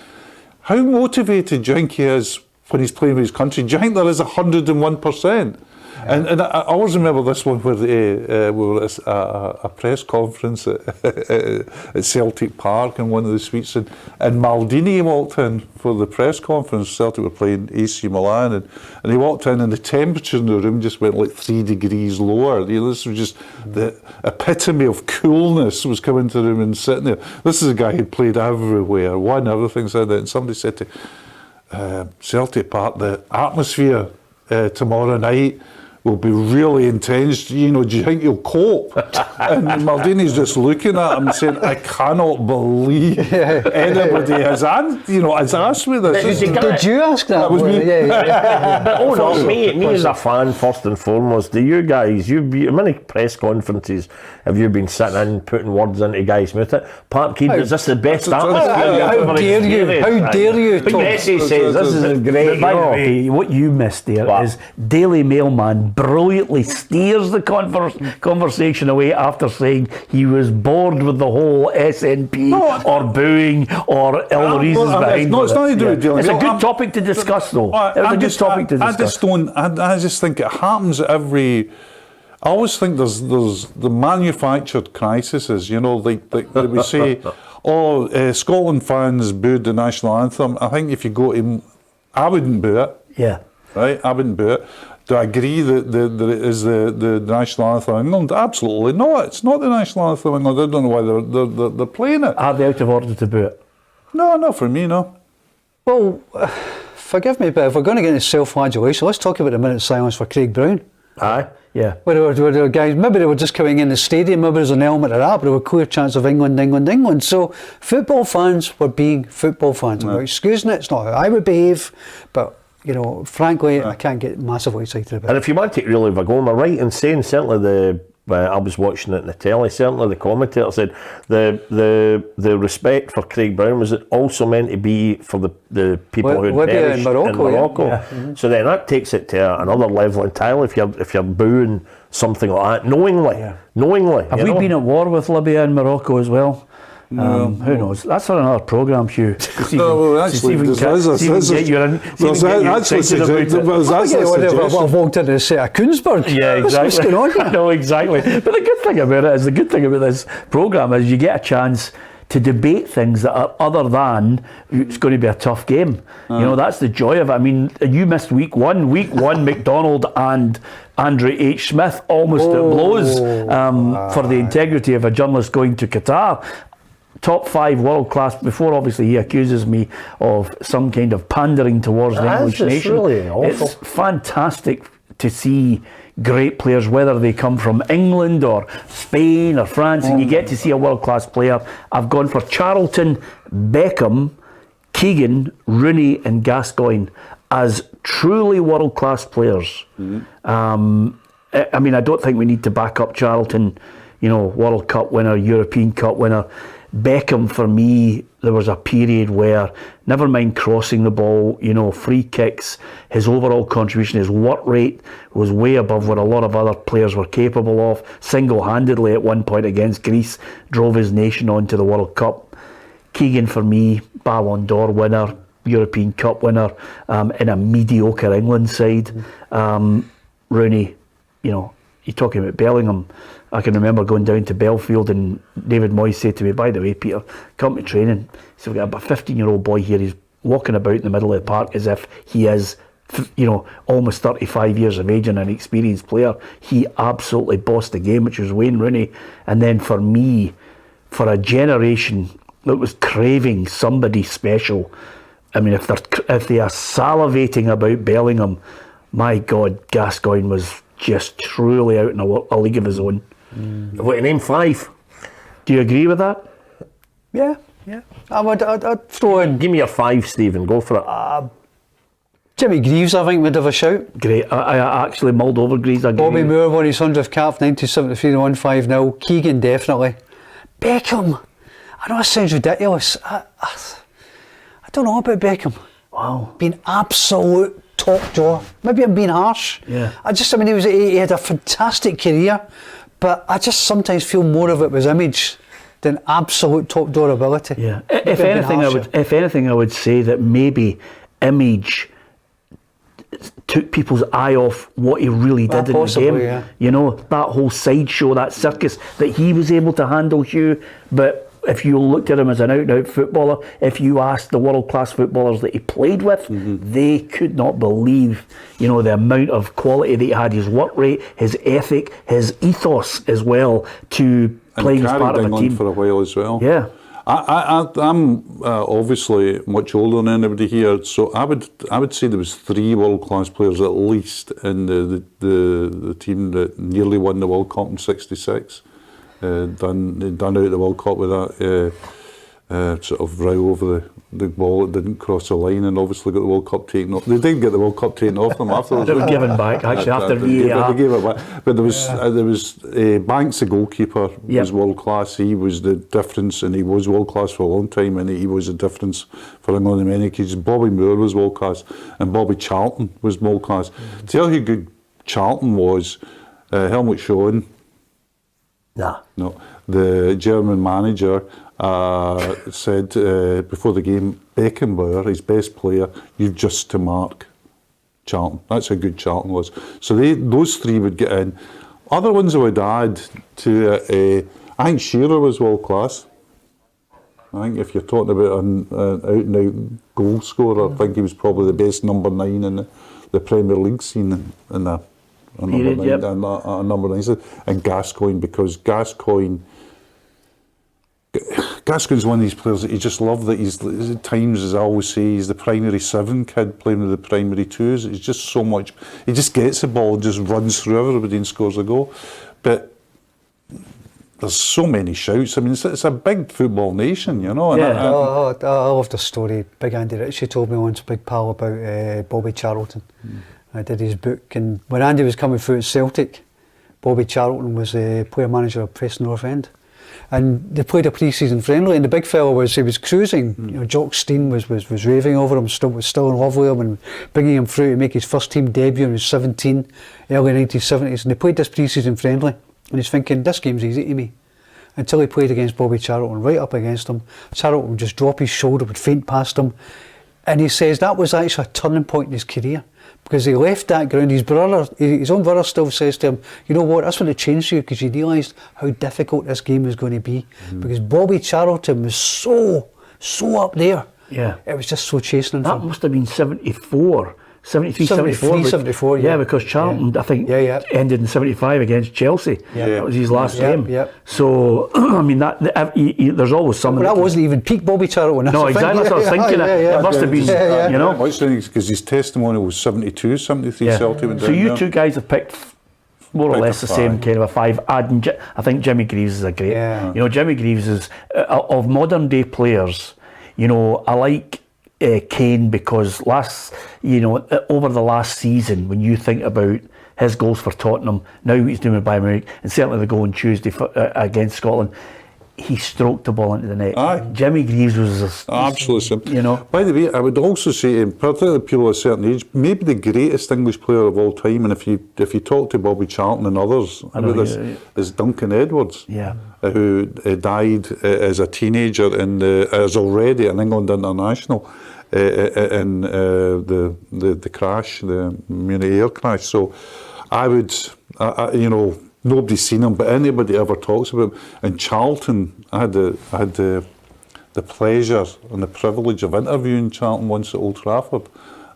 How motivated do you think he is when he's playing with his country? Do you think there is 101%? And I always remember this one where we were at a press conference at Celtic Park in one of the suites, and Maldini walked in for the press conference. Celtic were playing AC Milan, and he walked in, and the temperature in the room just went like 3 degrees lower. This was just the epitome of coolness was coming to the room and sitting there. This is a guy who played everywhere, won everything, said that, and somebody said to Celtic Park, the atmosphere tomorrow night will be really intense. You know, do you think you'll cope? And Maldini's just looking at him saying, I cannot believe anybody has asked me this. Did you ask that? That was me. Oh no, me as a fan first and foremost. Do you guys? How many press conferences have you been sitting in, putting words into guys' mouth? Pat Keane, is this the best atmosphere? How dare you? How dare you? But Messi says this is great. By the way, what you missed there is Daily Mailman brilliantly steers the conversation away after saying he was bored with the whole SNP or booing or ill reasons behind it. It's not to do with Daily It's a Mail. good topic to discuss, though. I just think it happens at every. I always think there's the manufactured crises. You know, like we say, Scotland fans booed the national anthem. I think if you go to, I wouldn't boo it. Yeah. Right, I wouldn't boo it. Do I agree that it is the national anthem of England? Absolutely not. It's not the national anthem of England. I don't know why they're playing it. Are they out of order to boo it? No, not for me, no. Well, forgive me, but if we're going to get into self-flagellation, let's talk about a minute's silence for Craig Brown. Aye. Yeah. Where there were guys, maybe they were just coming in the stadium, maybe there's an element of that, but there were clear chance of England. So football fans were being football fans. I'm not excusing it, it's not how I would behave, but you know, frankly, I can't get massively excited about it. And if you want to really go, am I right in saying certainly I was watching it in the telly, certainly the commentator said the respect for Craig Brown was also meant to be for the people who perished in Morocco. Yeah. Mm-hmm. So then that takes it to another level entirely if you're booing something like that knowingly. Have we been at war with Libya and Morocco as well? Who knows? That's for another programme, Hugh. I've walked into a set of Koonsberg. Yeah, exactly. What's going on here? No, exactly. But the good thing about this programme is you get a chance to debate things that are other than it's going to be a tough game. You know, that's the joy of it. I mean, you missed week one. Week one, MacDonald and Andre H. Smith almost at blows for the integrity of a journalist going to Qatar. Top 5 world class. Before obviously he accuses me of some kind of pandering towards the English nation. Really awful. It's fantastic to see great players, whether they come from England or Spain or France, and you get to see a world class player. I've gone for Charlton, Beckham, Keegan, Rooney, and Gascoigne as truly world class players. I mean, I don't think we need to back up Charlton. You know, World Cup winner, European Cup winner. Beckham, for me, there was a period where, never mind crossing the ball, you know, free kicks, his overall contribution, his work rate was way above what a lot of other players were capable of. Single-handedly at one point against Greece, drove his nation on to the World Cup. Keegan, for me, Ballon d'Or winner, European Cup winner, in a mediocre England side. Rooney, you know, you're talking about Bellingham. I can remember going down to Belfield and David Moyes said to me, by the way, Peter, come to training. So we've got a 15-year-old boy here. He's walking about in the middle of the park as if he is, you know, almost 35 years of age and an experienced player. He absolutely bossed the game, which was Wayne Rooney. And then for me, for a generation that was craving somebody special, I mean, if they are salivating about Bellingham, my God, Gascoigne was just truly out in a league of his own. What, name 5? Do you agree with that? Yeah. I'd throw in. Give me your 5, Stephen. Go for it. Jimmy Greaves, I think, would have a shout. Great. I actually mulled over Greaves. Bobby Moore won his 100th cap, 1973 and won 5-0. Keegan, definitely. Beckham. I know it sounds ridiculous. I don't know about Beckham. Wow. Being absolute top drawer. Maybe I'm being harsh. Yeah. He had a fantastic career, but I just sometimes feel more of it was image than absolute top drawer ability. Yeah. If anything, I would say that maybe image took people's eye off what he really did in the game. Yeah. You know, that whole sideshow, that circus that he was able to handle, Hugh. But if you looked at him as an out-and-out footballer, if you asked the world-class footballers that he played with, they could not believe, you know, the amount of quality that he had, his work rate, his ethic, his ethos as well, to playing as part of a team. for a while as well. Yeah. I'm obviously much older than anybody here, so I would say there was 3 world-class players at least in the team that nearly won the World Cup in '66. Done out the World Cup with that sort of row over the ball that didn't cross the line, and obviously got the World Cup taken off. They did get the World Cup taken off them afterwards. They were given back actually after VAR. They gave it back. But there was Banks, the goalkeeper, was world class. He was the difference, and he was world class for a long time, and he was the difference for England in many occasions. Bobby Moore was world class, and Bobby Charlton was world class. Tell you how good Charlton was. Helmut Schoen. Nah. No, the German manager said before the game, Beckenbauer, his best player, you've just to mark Charlton. That's how good Charlton was. So those 3 would get in. Other ones I would add to it, I think Shearer was world class. I think if you're talking about an out-and-out goal scorer, I think he was probably the best number 9 in the Premier League scene in the number 9. Number 9. And Gascoigne, because Gascoigne's one of these players that you just love, that he's at times, as I always say, he's the primary 7 kid playing with the primary 2s. It's just so much, he just gets the ball and just runs through everybody and scores a goal. But there's so many shouts. I mean, it's a big football nation, you know. And I love the story. Big Andy Ritchie told me once, big pal, about Bobby Charlton. I did his book, and when Andy was coming through at Celtic, Bobby Charlton was the player manager of Preston North End. And they played a pre-season friendly, and the big fella was cruising. You know, Jock Stein was raving over him, was still in love with him, and bringing him through to make his first team debut when he was 17, early 1970s. And they played this pre-season friendly, and he's thinking, this game's easy to me. Until he played against Bobby Charlton, right up against him. Charlton would just drop his shoulder, would faint past him. And he says that was actually a turning point in his career, because he left that ground. His own brother still says to him, you know what, that's when it changed you, because you realised how difficult this game was going to be. Because Bobby Charlton was so up there. Yeah. It was just so chastening. That must have been 74. 73, 74, yeah. Because Charlton, I think, ended in 75 against Chelsea. Yeah. That was his last game. Yeah. So, I mean, there's always something. Well, that wasn't even peak Bobby Charlton. No, exactly. That's what I was thinking. It must have been, you know. Because his testimonial was 72, 73 Celtic. So you 2 guys have picked more or less the same kind of a 5. I think Jimmy Greaves is a great. Yeah. You know, Jimmy Greaves is, of modern day players, you know, I like Kane, because over the last season, when you think about his goals for Tottenham, now what he's doing with Bayern Munich, and certainly the goal on Tuesday against Scotland, he stroked the ball into the net. Aye. Jimmy Greaves was absolutely. You know. By the way, I would also say, particularly people of a certain age, maybe the greatest English player of all time. And if you talk to Bobby Charlton and others about this, is Duncan Edwards. Yeah. Who died as a teenager as already an England international in the crash, the Munich air crash. So I would, nobody's seen him, but anybody ever talks about him. And Charlton, I had the pleasure and the privilege of interviewing Charlton once at Old Trafford,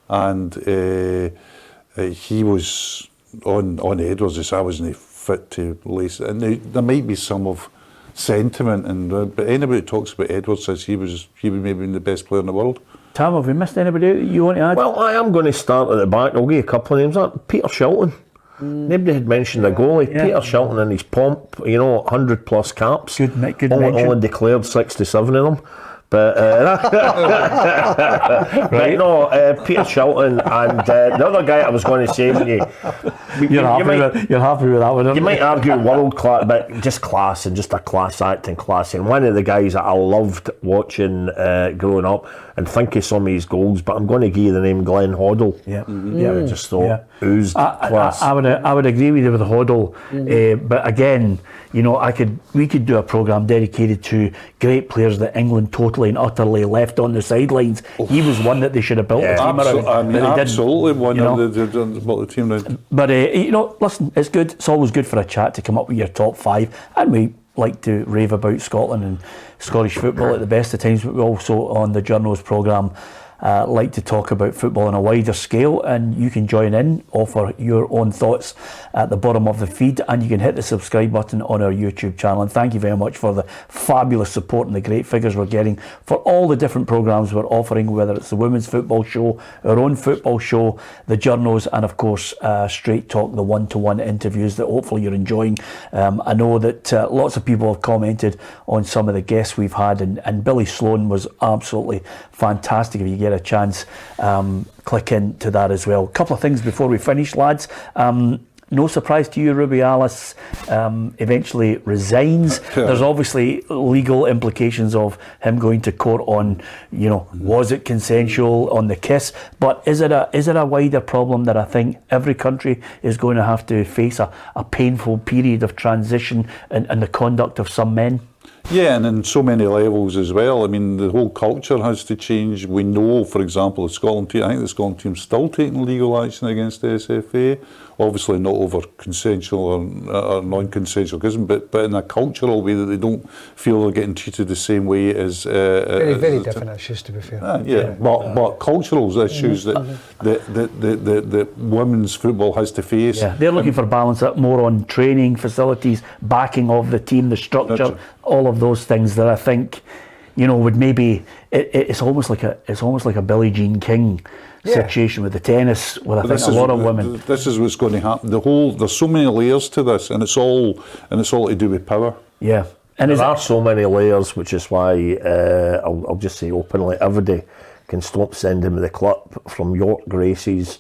and he was on Edwards. I wasn't fit to lace, and there might be some of sentiment, but anybody who talks about Edwards says he was maybe the best player in the world. Tom, have we missed anybody out that you want to add? Well, I am going to start at the back. I'll give you a couple of names. Peter Shilton. Nobody had mentioned the goalie. Yeah. Peter Shilton and his pomp, 100 plus caps. Good mention. Only declared 67 of them. But right. But Peter Shilton and the other guy I was going to say, you're happy with that one. You might argue world class, but just class and just a class acting class. And one of the guys that I loved watching growing up, and think of some of his goals. But I'm going to give you the name Glenn Hoddle. Yeah, I just thought oozed class. I would agree with you with Hoddle, but again, we could do a programme dedicated to great players that England totally and utterly left on the sidelines. He was one that they should have built a team around. Absolutely, one of the team around. But listen, it's good. It's always good for a chat to come up with your top 5, and we like to rave about Scotland and Scottish football at the best of times, but we also on the Journos programme like to talk about football on a wider scale, and you can join in, offer your own thoughts at the bottom of the feed, and you can hit the subscribe button on our YouTube channel. And thank you very much for the fabulous support and the great figures we're getting for all the different programmes we're offering, whether it's the Women's Football Show, our own football show, the Journos, and of course Straight Talk, the one-to-one interviews that hopefully you're enjoying. I know that lots of people have commented on some of the guests we've had, and Billy Sloan was absolutely fantastic. If you get a chance, click into that as well. A couple of things before we finish, lads. No surprise to you, Rubiales eventually resigns. There's obviously legal implications of him going to court on, was it consensual on the kiss? But is it a wider problem that I think every country is going to have to face a painful period of transition in the conduct of some men? Yeah, and in so many levels as well. I mean, the whole culture has to change. We know, for example, the Scotland team, I think the Scotland team's still taking legal action against the SFA. Obviously not over consensual or non-consensual, but in a cultural way that they don't feel they're getting treated the same way as... very different issues, to be fair. But cultural issues that the women's football has to face. Yeah, they're looking for balance more on training facilities, backing of the team, the structure, all of those things that I think, would maybe... It's almost like a Billie Jean King situation with the tennis, with I think a lot of women. This is what's going to happen. There's so many layers to this, and it's all to do with power. Yeah, and there are so many layers, which is why I'll just say openly, everybody can stop sending me the clip from York Gracies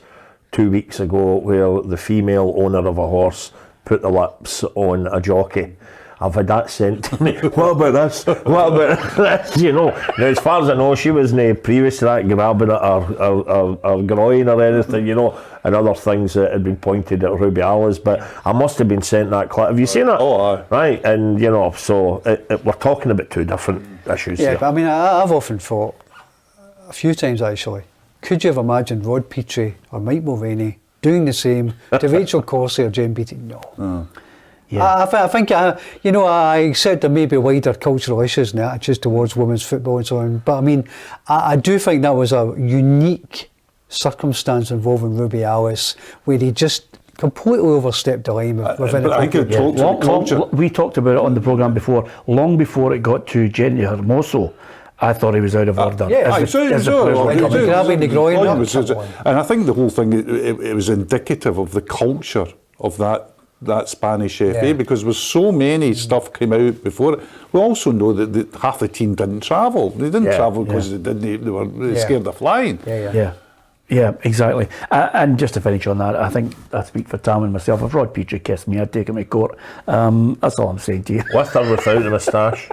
2 weeks ago, where the female owner of a horse put the lips on a jockey. I've had that sent to me. What about this? What about this? Now, as far as I know, she wasn't previous to that grabbing at her groin or anything, and other things that had been pointed at Rubiales. But I must have been sent that clip. Have you seen it? Oh, aye. Right, and so we're talking about two different issues here. But I mean, I've often thought, a few times actually, could you have imagined Rod Petrie or Mike Mulvaney doing the same to Rachel Corsie or Jen Beattie? No. Yeah. I think, I accept there may be wider cultural issues and attitudes towards women's football and so on, but I mean, I do think that was a unique circumstance involving Rubiales, where he just completely overstepped the line within it. We talked about it on the programme before, long before it got to Jenny Hermoso. I thought he was out of order. Grabbing the groin. And I think the whole thing, it was indicative of the culture of that Spanish FA, because there was so many stuff came out before it. We also know that half the team didn't travel. They didn't travel because they were scared of flying. Yeah, exactly. And just to finish on that, I think I speak for Tam and myself. If Rod Petrie kissed me, I'd take him to court. That's all I'm saying to you. With or without the moustache?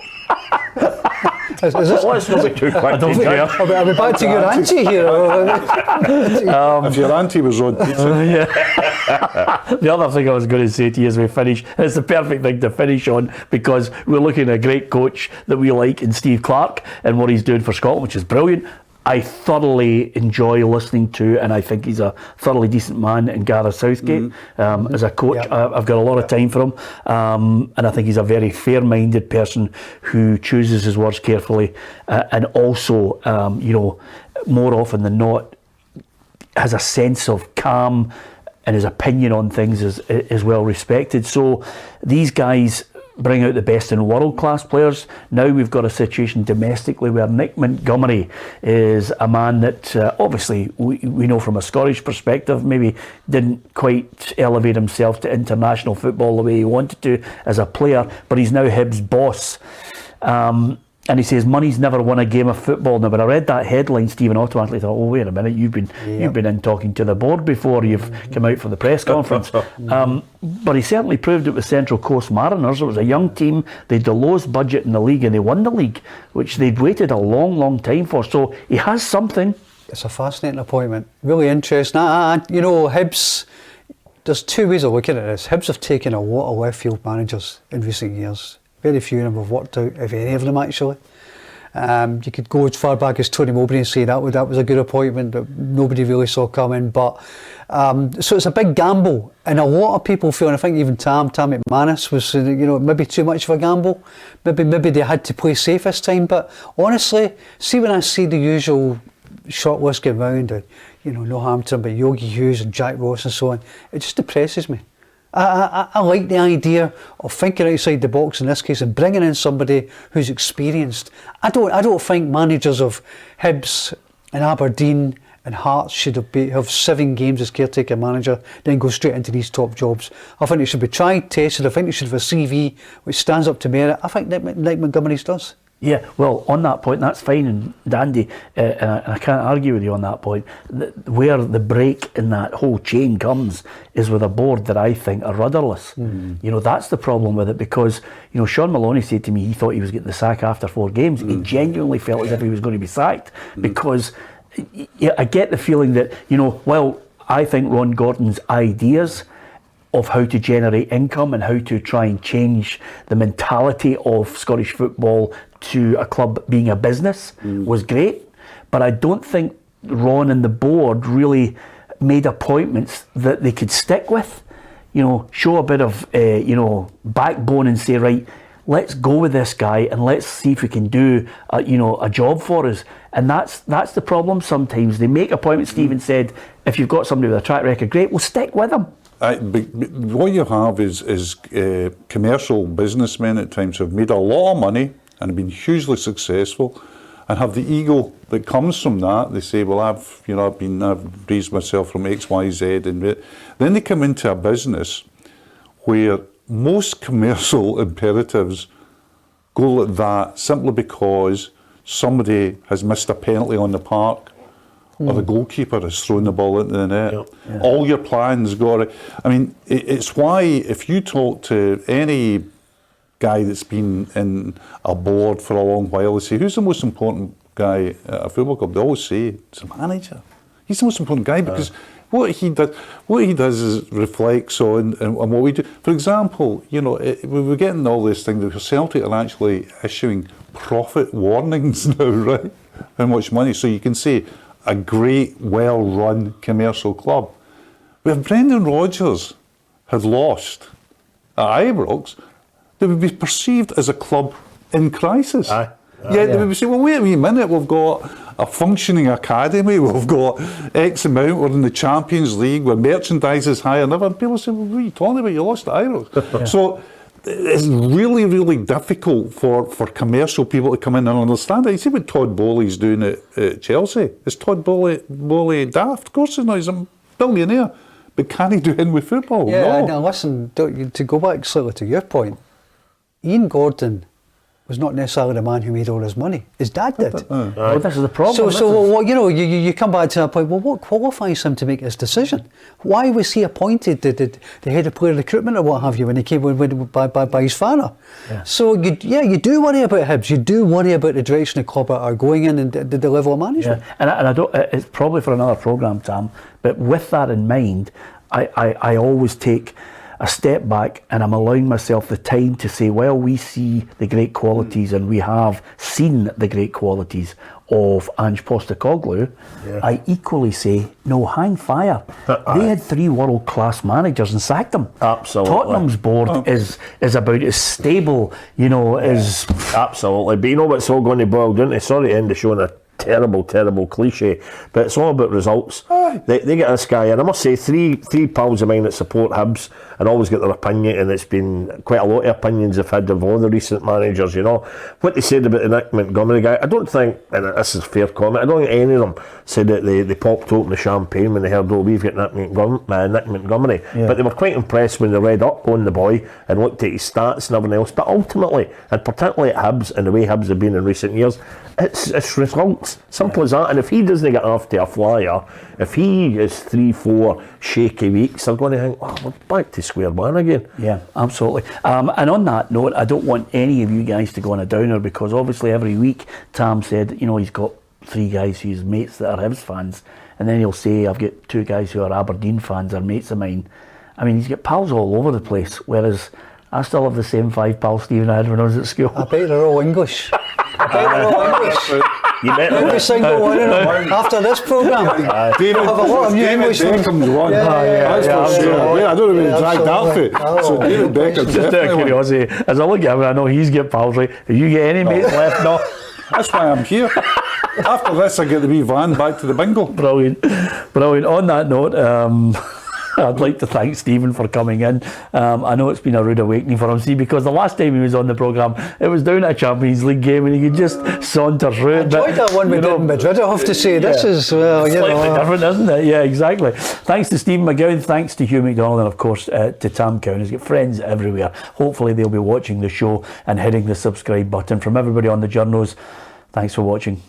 Let's not be too quick. Are we back to your auntie here? If your auntie was Rod Petrie. The other thing I was going to say to you as we finish, it's the perfect thing to finish on, because we're looking at a great coach that we like in Steve Clarke and what he's doing for Scotland, which is brilliant. I thoroughly enjoy listening to, and I think he's a thoroughly decent man, in Gareth Southgate. As a coach, I've got a lot of time for him, and I think he's a very fair-minded person who chooses his words carefully, and also, more often than not, has a sense of calm, and his opinion on things is well respected. So these guys bring out the best in world-class players. Now we've got a situation domestically where Nick Montgomery is a man that obviously we know from a Scottish perspective maybe didn't quite elevate himself to international football the way he wanted to as a player, but he's now Hibs' boss. And he says money's never won a game of football. Now, when I read that headline, Stephen automatically thought, "Oh, wait a minute, you've been in talking to the board before you've come out for the press conference." But he certainly proved it with Central Coast Mariners. It was a young team. They had the lowest budget in the league, and they won the league, which they'd waited a long, long time for. So he has something. It's a fascinating appointment. Really interesting. Hibs. There's two ways of looking at this. Hibs have taken a lot of left field managers in recent years. Very few of them have worked out, if any of them actually. You could go as far back as Tony Mowbray and say that was a good appointment that nobody really saw coming. But so it's a big gamble, and a lot of people feel, and I think even Tam McManus was, maybe too much of a gamble. Maybe they had to play safe this time. But honestly, see when I see the usual short list going round, and, no Hampton, but Yogi Hughes and Jack Ross and so on. It just depresses me. I like the idea of thinking outside the box in this case and bringing in somebody who's experienced. I don't think managers of Hibs and Aberdeen and Hearts should have 7 games as caretaker manager, then go straight into these top jobs. I think it should be tried, tested. I think they should have a CV which stands up to merit. I think like Montgomery's does. Yeah, well, on that point, that's fine and dandy, and I can't argue with you on that point. Where the break in that whole chain comes is with a board that I think are rudderless. That's the problem with it, because, Sean Maloney said to me he thought he was getting the sack after 4 games. He genuinely felt as if he was going to be sacked, because I get the feeling that, while I think Ron Gordon's ideas of how to generate income and how to try and change the mentality of Scottish football to a club being a business was great, but I don't think Ron and the board really made appointments that they could stick with. Show a bit of backbone and say, right, let's go with this guy and let's see if we can do a job for us. And that's the problem sometimes. They make appointments. Stephen said, if you've got somebody with a track record, great, we'll stick with them. What you have is commercial businessmen at times who have made a lot of money and have been hugely successful, and have the ego that comes from that. They say, well, I've raised myself from X, Y, Z, and then they come into a business where most commercial imperatives go like that simply because somebody has missed a penalty on the park, or the goalkeeper has thrown the ball into the net. Yeah. All your plans got it. I mean, it's why if you talk to any guy that's been in a board for a long while, they say, who's the most important guy at a football club? They always say it's the manager. He's the most important guy, because what he does is reflects on and what we do. For example, we're getting all this thing that Celtic are actually issuing profit warnings now, right? How much money? So you can say a great, well-run commercial club. But if Brendan Rodgers had lost at Ibrox, they would be perceived as a club in crisis. They would say, well, wait a minute, we've got a functioning academy, we've got X amount, we're in the Champions League, where merchandise is higher than ever. And people say, well, what are you talking about? You lost at Ibrox. So it's really, really difficult for commercial people to come in and understand it. You see what Todd Bowley's doing at Chelsea. Is Todd Bowley daft? Of course he's not. He's a billionaire. But can he do in with football? Yeah, no. now listen, to go back slightly to your point, Ian Gordon was not necessarily the man who made all his mony. His dad did. Well, this is the problem. So you come back to that point, well, what qualifies him to make this decision? Why was he appointed the head of player recruitment or what have you when he came by his father? Yeah. So, you do worry about Hibs. You do worry about the direction the club are going in and the level of management. Yeah. And I don't, it's probably for another programme, Tam, but with that in mind, I always take a step back and I'm allowing myself the time to say, well, we see the great qualities and we have seen the great qualities of Ange Postecoglou. I equally say, no, hang fire. They had 3 world-class managers and sacked them. Absolutely. Tottenham's board is about as stable, as... Absolutely. But you know what's all going to boil down to? Sorry to end the show on a terrible cliche, but it's all about results. They get this guy, and I must say, three pals of mine that support Hibs and always get their opinion, and it's been quite a lot of opinions I've had of all the recent managers. What they said about the Nick Montgomery guy, I don't think, and this is a fair comment, I don't think any of them said that they popped open the champagne when they heard, oh, we've got Nick Montgomery. But they were quite impressed when they read up on the boy and looked at his stats and everything else. But ultimately, and particularly at Hibs and the way Hibs have been in recent years, it's results. Simple as that. And if he doesn't get off to a flyer, if he is 3-4 shaky weeks, they're going to think, oh, we're back to square one again. Yeah, absolutely. And on that note, I don't want any of you guys to go on a downer, because obviously every week Tam said, he's got 3 guys who's mates that are Hibs fans, and then he'll say, I've got 2 guys who are Aberdeen fans, are mates of mine. I mean, he's got pals all over the place, whereas I still have the same 5 pals Stephen had when I was at school. I bet they're all English. You met Every single one of them after this programme. David Beckham's one. That's for sure. I don't know if he dragged that fit. So David Beckham's just out of curiosity, as I look at him, I know he's got pals, right? Do you get any mates left? No. That's why I'm here. After this, I get the wee van back to the bingo. Brilliant. On that note, I'd like to thank Stephen for coming in. I know it's been a rude awakening for him, because the last time he was on the programme, it was down at a Champions League game and he could just saunter through it. I enjoyed that one we did in Madrid, I have to say. This is, well, you slightly know. different, isn't it? Yeah, exactly. Thanks to Stephen McGowan, thanks to Hugh MacDonald, and of course to Tam Cowan. He's got friends everywhere. Hopefully they'll be watching the show and hitting the subscribe button. From everybody on the Journos, thanks for watching.